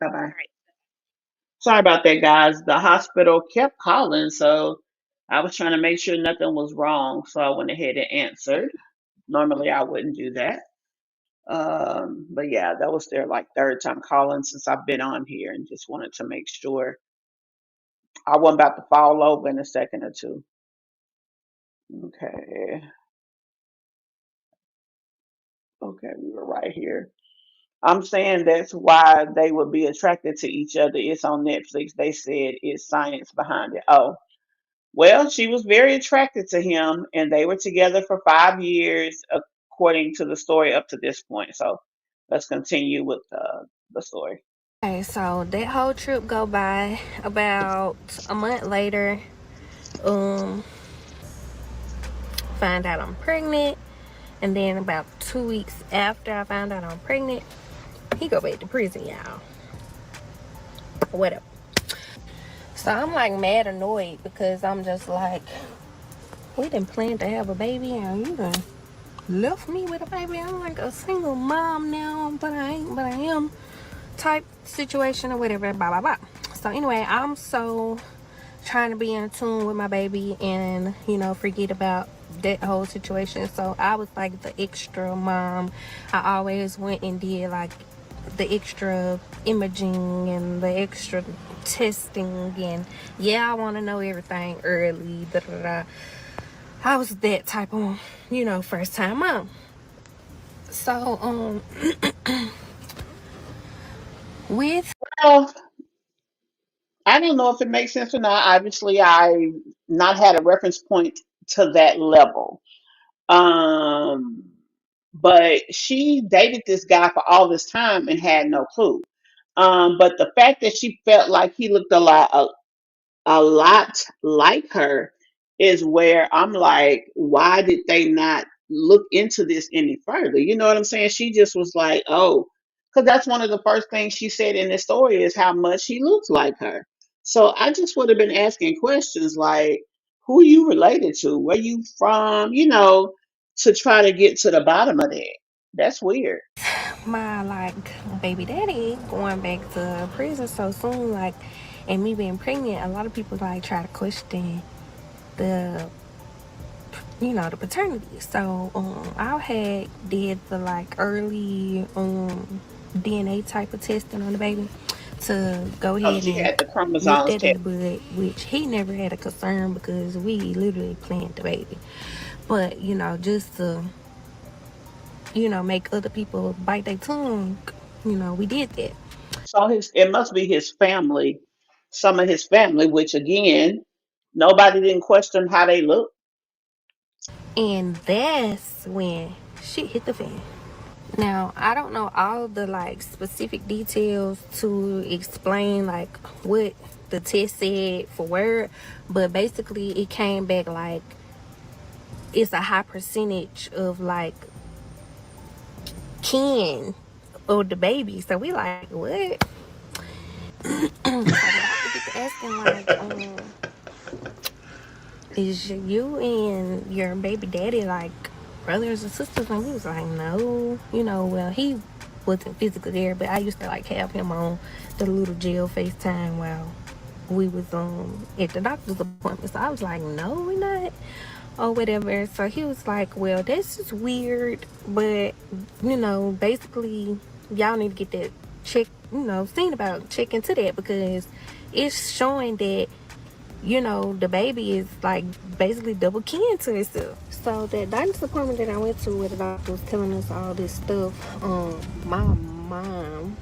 Bye bye. Sorry about that, guys. The hospital kept calling, so I was trying to make sure nothing was wrong. So I went ahead and answered. Normally, I wouldn't do that. But yeah, that was their like third time calling since I've been on here, and just wanted to make sure I wasn't about to fall over in a second or two. Okay, okay, we were right here. I'm saying that's why they would be attracted to each other. It's on Netflix. They said it's science behind it. Oh, well, she was very attracted to him, and they were together for 5 years, according to the story up to this point. So let's continue with the story. Okay, so that whole trip go by. About a month later, um, find out I'm pregnant, and then about 2 weeks after I found out I'm pregnant, he go back to prison, y'all. Whatever. So I'm like mad annoyed because I'm just like, we didn't plan to have a baby, and you done left me with a baby. I'm like a single mom now, but I ain't, but I am, type situation or whatever, blah blah blah. So anyway, I'm so trying to be in tune with my baby and forget about that whole situation. So I was like the extra mom. I always went and did like the extra imaging and the extra testing, and yeah, I want to know everything early, da, da, da. I was that type of first time mom. So with Well, I don't know if it makes sense or not. Obviously, I not had a reference point to that level. Um, but she dated this guy for all this time and had no clue. But the fact that she felt like he looked a lot like her is where I'm like, why did they not look into this any further? You know what I'm saying? She just was like, oh, because that's one of the first things she said in this story is how much he looks like her. So I just would have been asking questions like, who you related to, where you from, to try to get to the bottom of that. That's weird. my like baby daddy going back to prison so soon, like, and me being pregnant, a lot of people like try to question the the paternity. So I had did the like early DNA type of testing on the baby to go Oh, ahead she and had the nip chromosomes that in test. the bud, which he never had a concern because we literally planned the baby. But just to make other people bite their tongue, we did that. So it must be his family, some of his family, which again, nobody didn't question how they look. And that's when shit hit the fan. Now, I don't know all the like specific details to explain like what the test said for word, but basically it came back like it's a high percentage of like kin of the baby. So we like, what? So the doctor gets to asking like, is you and your baby daddy like brothers and sisters? And we was like, no, well, he wasn't physically there, but I used to like have him on the little jail FaceTime while we was at the doctor's appointment. So I was like, no, we're not, or whatever. So he was like, well, this is weird, but basically y'all need to get that check, seen about, check into that, because it's showing that the baby is like basically double kin to itself. So that doctor's appointment that I went to, where the doctor was telling us all this stuff, my mom,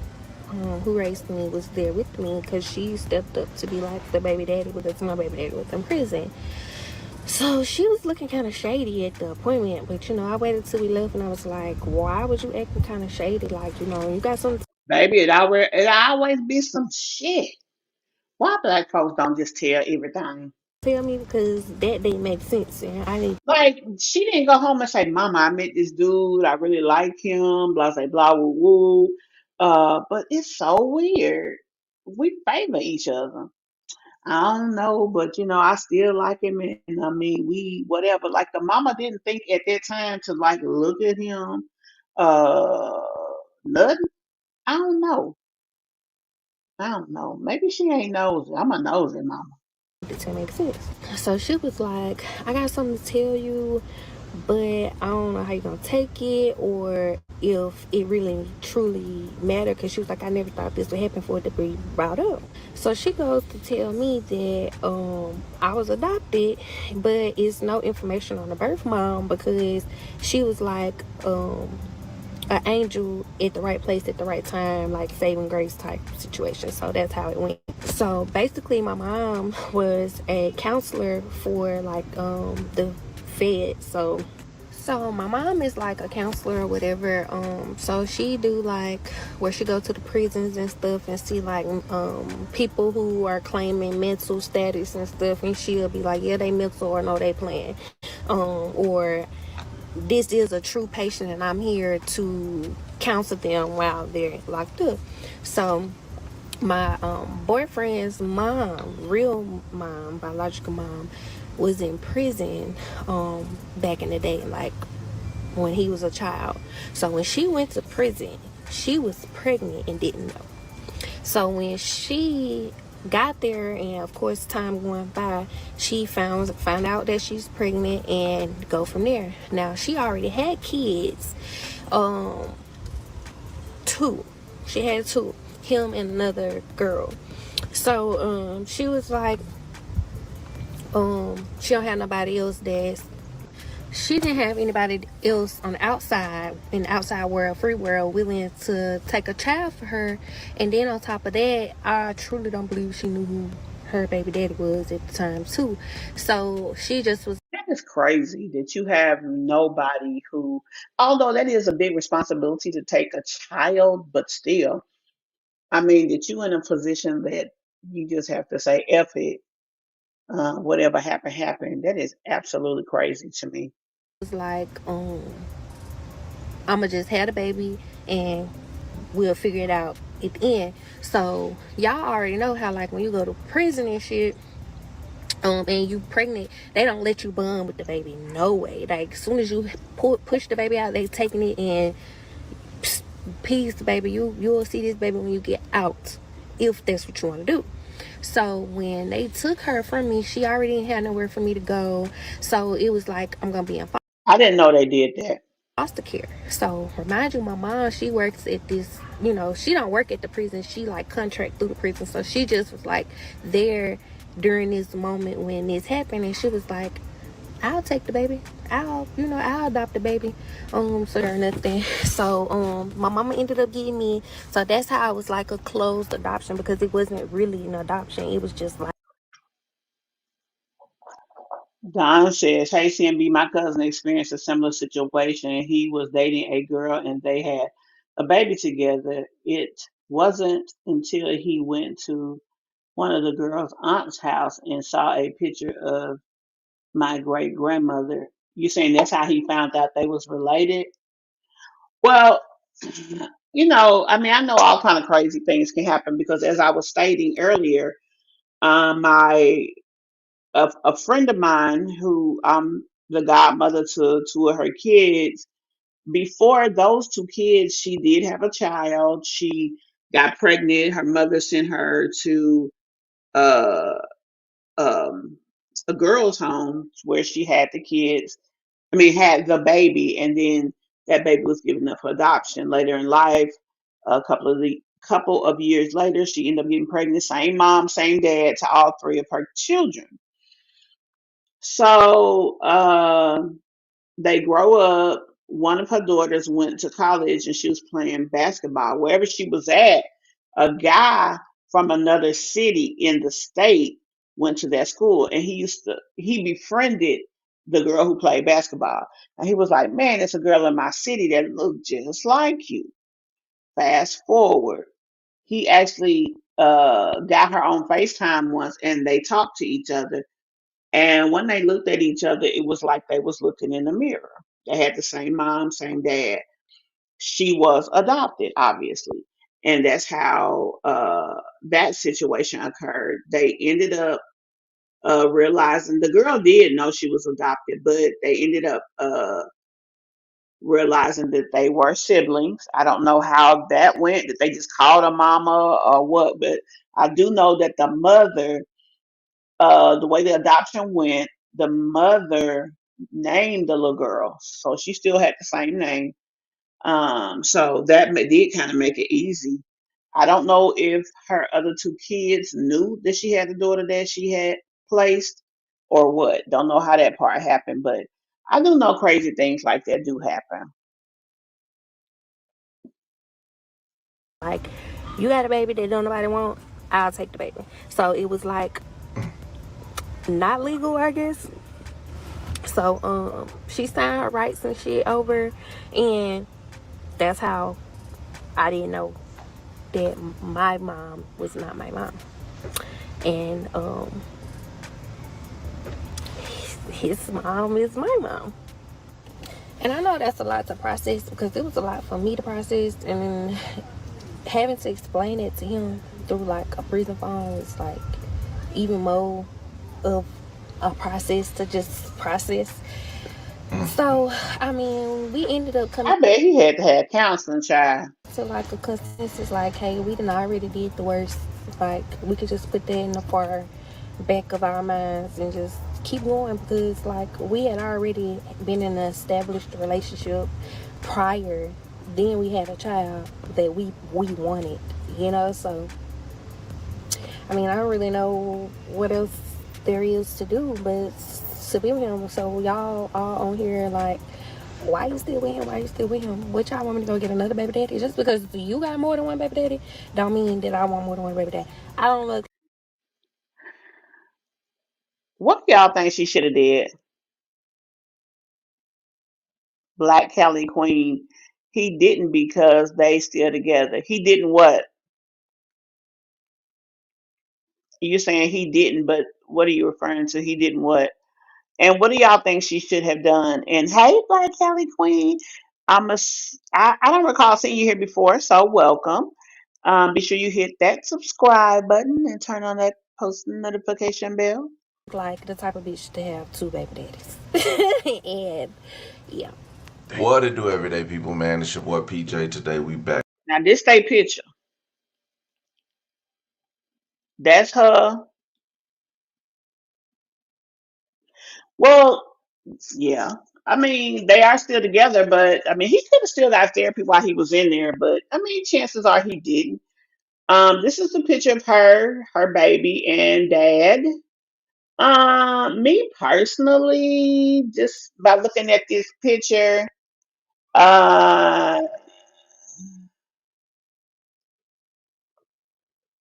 who raised me, was there with me because she stepped up to be like the baby daddy because my baby daddy was in prison. So she was looking kind of shady at the appointment, but I waited till we left and I was like, why was you acting kind of shady? Like, you got something to Baby, it always be some shit. Why black folks don't just tell everything? tell me? Because that didn't make sense, and I didn't. Like she didn't go home and say, "Mama, I met this dude. I really like him." Blah blah blah woo woo. But it's so weird. We favor each other. I don't know, but I still like him, and I mean, we whatever. Like the mama didn't think at that time to like look at him, uh, nothing. I don't know. I don't know. Maybe she ain't nosy. I'm a nosy mama. It to make sense. So she was like, I got something to tell you, but I don't know how you're gonna take it or if it really truly mattered, because she was like, I never thought this would happen for it to be brought up. So she goes to tell me that I was adopted, but it's no information on the birth mom, because she was like an angel at the right place at the right time, like saving grace type situation. So that's how it went. So basically my mom was a counselor for like the Fed. So my mom is like a counselor or whatever. So she do like where she go to the prisons and stuff and see like people who are claiming mental status and stuff, and she'll be like, yeah, they mental, or no, they playing, or this is a true patient and I'm here to counsel them while they're locked up. So my boyfriend's mom, real mom, biological mom, was in prison back in the day, like when he was a child. So when she went to prison, she was pregnant and didn't know. So when she got there, and of course time going by, she found out that she's pregnant and go from there. Now she already had kids, um two. She had two, him and another girl. So she was like, she don't have nobody else that's she didn't have anybody else on the outside, in the outside world, free world, willing to take a child for her. And then on top of that, I truly don't believe she knew who her baby daddy was at the time too. So she just was That is crazy that you have nobody who, although that is a big responsibility to take a child, but still, I mean, that you in a position that you just have to say, F it, whatever happened, happened. That is absolutely crazy to me. like, I'ma just have a baby and we'll figure it out at the end. So y'all already know how like when you go to prison and shit, and you pregnant, they don't let you bond with the baby. No way. Like as soon as you push the baby out, they taking it and peace, baby. You'll see this baby when you get out, if that's what you want to do. So when they took her from me, she already had nowhere for me to go. So it was like, I'm gonna be in I didn't know they did that. foster care. So remind you, my mom, she works at this, she don't work at the prison, she like contract through the prison. So she just was like there during this moment when this happened, and she was like, I'll take the baby, I'll adopt the baby, so or nothing. So my mama ended up getting me. So that's how it was like a closed adoption, because it wasn't really an adoption, it was just like Don says, hey, CMB, my cousin experienced a similar situation. He was dating a girl and they had a baby together. It wasn't until he went to one of the girl's aunt's house and saw a picture of my great grandmother. You saying that's how he found out they was related? Well, I mean, I know all kind of crazy things can happen because as I was stating earlier, my a friend of mine who I'm the godmother to two of her kids. Before those two kids, she did have a child. She got pregnant. Her mother sent her to uh, um, a girl's home where she had the kids. I mean, had the baby, and then that baby was given up for adoption later in life. A couple of years later, she ended up getting pregnant. Same mom, same dad to all three of her children. So they grow up. One of her daughters went to college and she was playing basketball. Wherever she was at, a guy from another city in the state went to that school and he befriended the girl who played basketball. And he was like, man, it's a girl in my city that looked just like you. Fast forward. He actually got her on FaceTime once and they talked to each other, and when they looked at each other, it was like they was looking in the mirror. They had the same mom, same dad. She was adopted, obviously. And that's how that situation occurred. They ended up realizing the girl did know she was adopted, but they ended up realizing that they were siblings. I don't know how that went, that they just called her mama or what, but I do know that the mother, the way the adoption went, the mother named the little girl, so she still had the same name. So that did kind of make it easy. I don't know if her other two kids knew that she had the daughter that she had placed or what. Don't know how that part happened, but I do know crazy things like that do happen. Like, you got a baby that don't nobody want, I'll take the baby. So it was like not legal, I guess. So she signed her rights and shit over, and that's how I didn't know that my mom was not my mom. And his mom is my mom. And I know that's a lot to process because it was a lot for me to process, and then having to explain it to him through like a prison phone is like even more of a process to just process. So I mean, we ended up coming I bet he had to have counseling, child. to like a consensus, like, hey, we done already did the worst. Like, we could just put that in the far back of our minds and just keep going, because like we had already been in an established relationship prior. Then we had a child that we wanted, you know. So I mean, I don't really know what else there is to do but to be with him. So y'all all on here like, why you still with him? Why you still with him? What y'all want me to go get another baby daddy? Just because you got more than one baby daddy, don't mean that I want more than one baby daddy. I don't look What do y'all think she should have did? Black Kelly Queen. He didn't because they still together. He didn't what? You're saying he didn't, but what are you referring to? He didn't what? And what do y'all think she should have done? And hey, Black Kelly Queen, I don't recall seeing you here before, so welcome. Be sure you hit that subscribe button and turn on that post notification bell. like the type of bitch to have two baby daddies. And yeah. What it do, everyday people, man? It's your boy PJ. Today we back. Now this they picture. That's her. Well, yeah. I mean, they are still together, but I mean, he could have still got therapy while he was in there. But I mean, chances are he didn't. This is a picture of her baby, and dad. Me personally, just by looking at this picture, uh,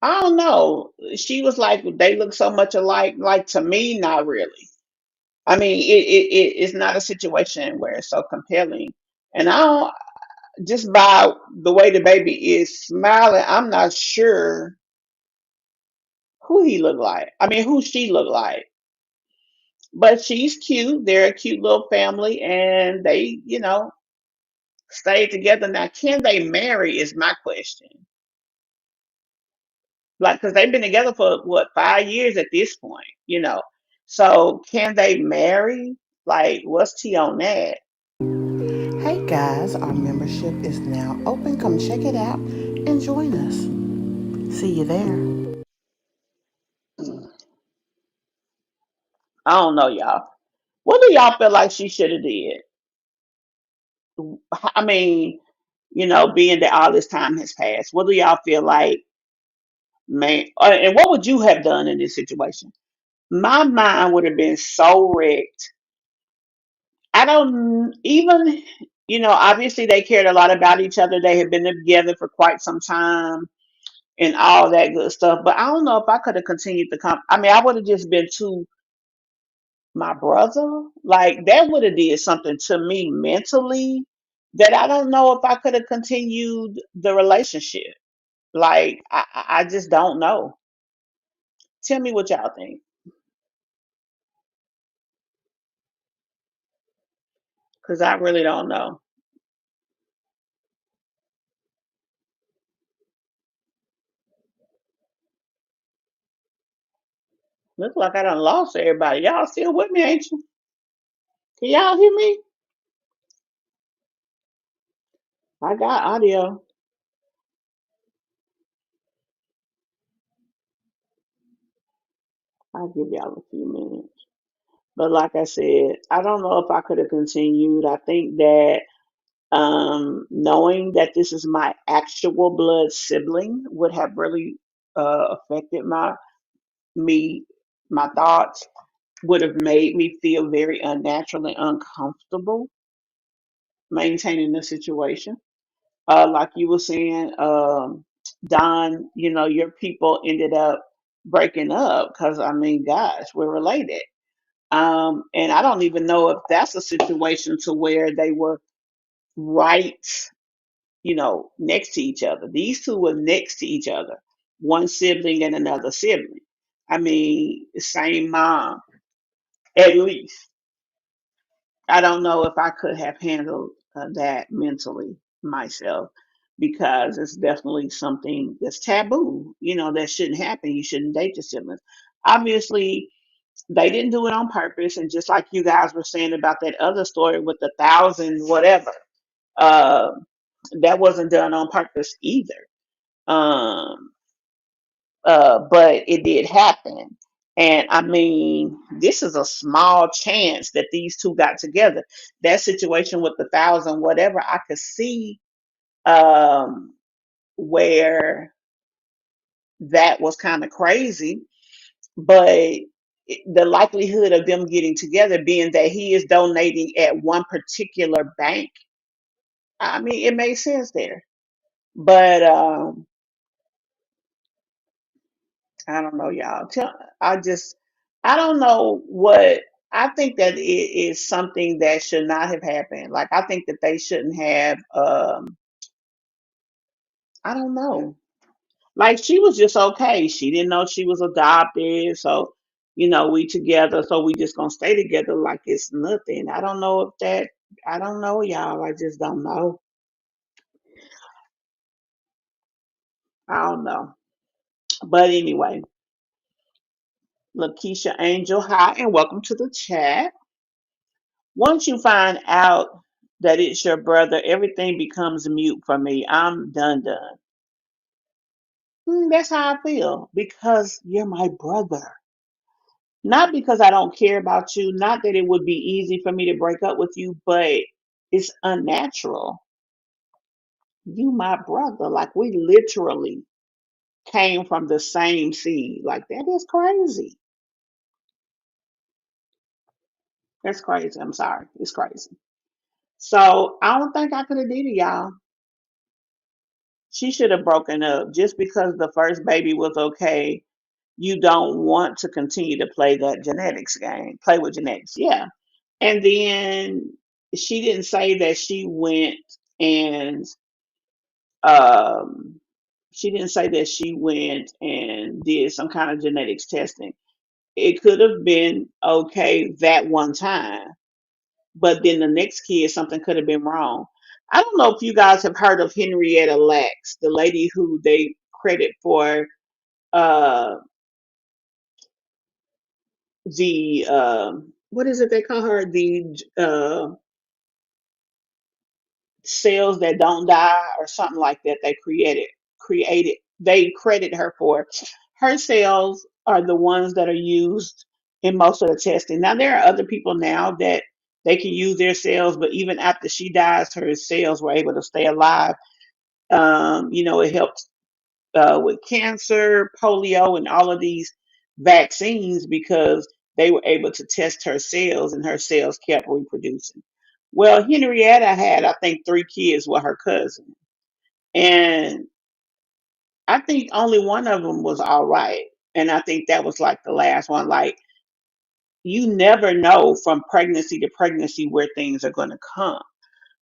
I don't know. She was like, they look so much alike. Like to me, not really. I mean, it's not a situation where it's so compelling. And I don't, just by the way the baby is smiling, I'm not sure who he looked like. I mean, who she looked like. But she's cute. They're a cute little family, and they, stay together. Now, can they marry? Is my question. Like, because they've been together for what, 5 years at this point, So, can they marry? Like, what's tea on that? Hey guys, our membership is now open. Come check it out and join us. See you there. I don't know, y'all. What do y'all feel like she should have did? I mean, being that all this time has passed, what do y'all feel like, man? And what would you have done in this situation? My mind would have been so wrecked. I don't even, obviously they cared a lot about each other. They had been together for quite some time and all that good stuff. But I don't know if I could have continued to come. I mean, I would have just been too my brother. Like that would have did something to me mentally that I don't know if I could have continued the relationship. Like I just don't know. Tell me what y'all think, because I really don't know. Looks like I done lost everybody. Y'all still with me, ain't you? Can y'all hear me? I got audio. I'll give y'all a few minutes. But like I said, I don't know if I could have continued. I think that knowing that this is my actual blood sibling would have really affected me, my thoughts, would have made me feel very unnatural and uncomfortable maintaining the situation. Like you were saying, Don, your people ended up breaking up because, I mean, gosh, we're related. And I don't even know if that's a situation to where they were right, next to each other. These two were next to each other, one sibling and another sibling. I mean, same mom, at least. I don't know if I could have handled that mentally myself because it's definitely something that's taboo. That shouldn't happen. You shouldn't date your siblings. Obviously, they didn't do it on purpose. And just like you guys were saying about that other story with the thousand whatever, uh, that wasn't done on purpose either. Um, but it did happen. And I mean, this is a small chance that these two got together. That situation with the thousand, whatever, I could see um, where that was kind of crazy, but the likelihood of them getting together, being that he is donating at one particular bank, I mean, it made sense there. But I don't know, y'all. I don't know what. I think that it is something that should not have happened. Like, I think that they shouldn't have, I don't know. Like, she was just okay. She didn't know she was adopted. So, we together. So we just gonna stay together like it's nothing. I don't know if that, I don't know, y'all. I just don't know. I don't know. But anyway, Lakeisha Angel, hi, and welcome to the chat. Once you find out that it's your brother, everything becomes mute for me. I'm done. That's how I feel because you're my brother. Not because I don't care about you, not that it would be easy for me to break up with you, but it's unnatural. You my brother. Like, we literally came from the same seed. Like, that is crazy. That's crazy. I'm sorry. It's crazy. So I don't think I could have did it, y'all. She should have broken up just because the first baby was okay. You don't want to continue to play that genetics game, play with genetics. Yeah. And then she didn't say that and um she didn't say that she went and did some kind of genetics testing. It could have been okay that one time, but then the next kid, something could have been wrong. I don't know if you guys have heard of Henrietta Lacks, the lady who they credit for uh the what is it they call her, the cells that don't die or something like that. They created they credit her for. Her cells are the ones that are used in most of the testing. Now there are other people now that they can use their cells, but even after she dies, her cells were able to stay alive. It helps with cancer, polio, and all of these vaccines because they were able to test her cells and her cells kept reproducing. Well, Henrietta had, I think, 3 kids with her cousin. And I think only one of them was all right. And I think that was like the last one. Like, you never know from pregnancy to pregnancy where things are going to come.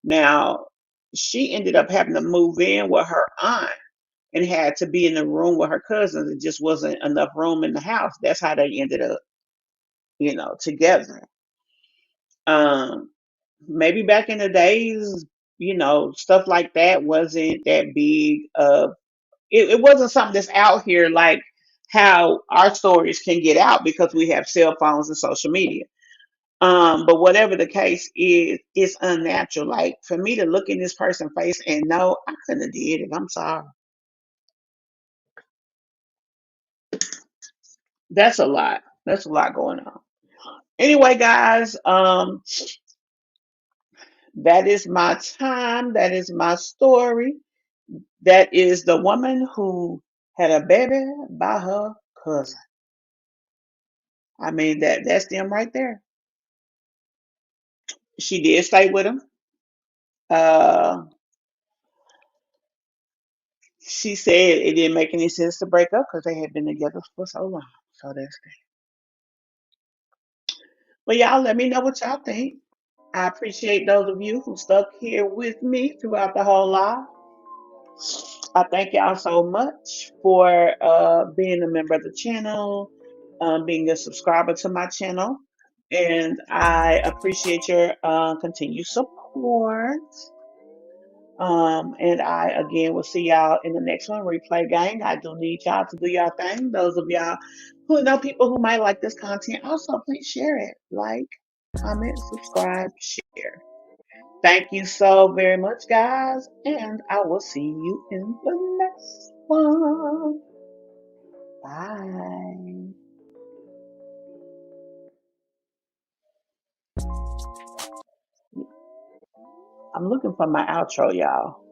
Now, she ended up having to move in with her aunt and had to be in the room with her cousins. It just wasn't enough room in the house. That's how they ended up, together. Um, Maybe back in the days, stuff like that wasn't that big. It wasn't something that's out here like how our stories can get out because we have cell phones and social media. But whatever the case is, it's unnatural. Like for me to look in this person's face and know I couldn't have did it. I'm sorry. That's a lot. That's a lot going on. Anyway, guys, that is my time. That is my story. That is the woman who had a baby by her cousin. I mean that's them right there. She did stay with him. Uh, she said it didn't make any sense to break up because they had been together for so long. So that's that. But y'all let me know what y'all think. I appreciate those of you who stuck here with me throughout the whole live. I thank y'all so much for being a member of the channel, being a subscriber to my channel, and I appreciate your continued support. And I again will see y'all in the next one. Replay gang. I do need y'all to do y'all thing. Those of y'all who know people who might like this content, also please share it. Like, comment, subscribe, share. Thank you so very much, guys, and I will see you in the next one. Bye. I'm looking for my outro, y'all.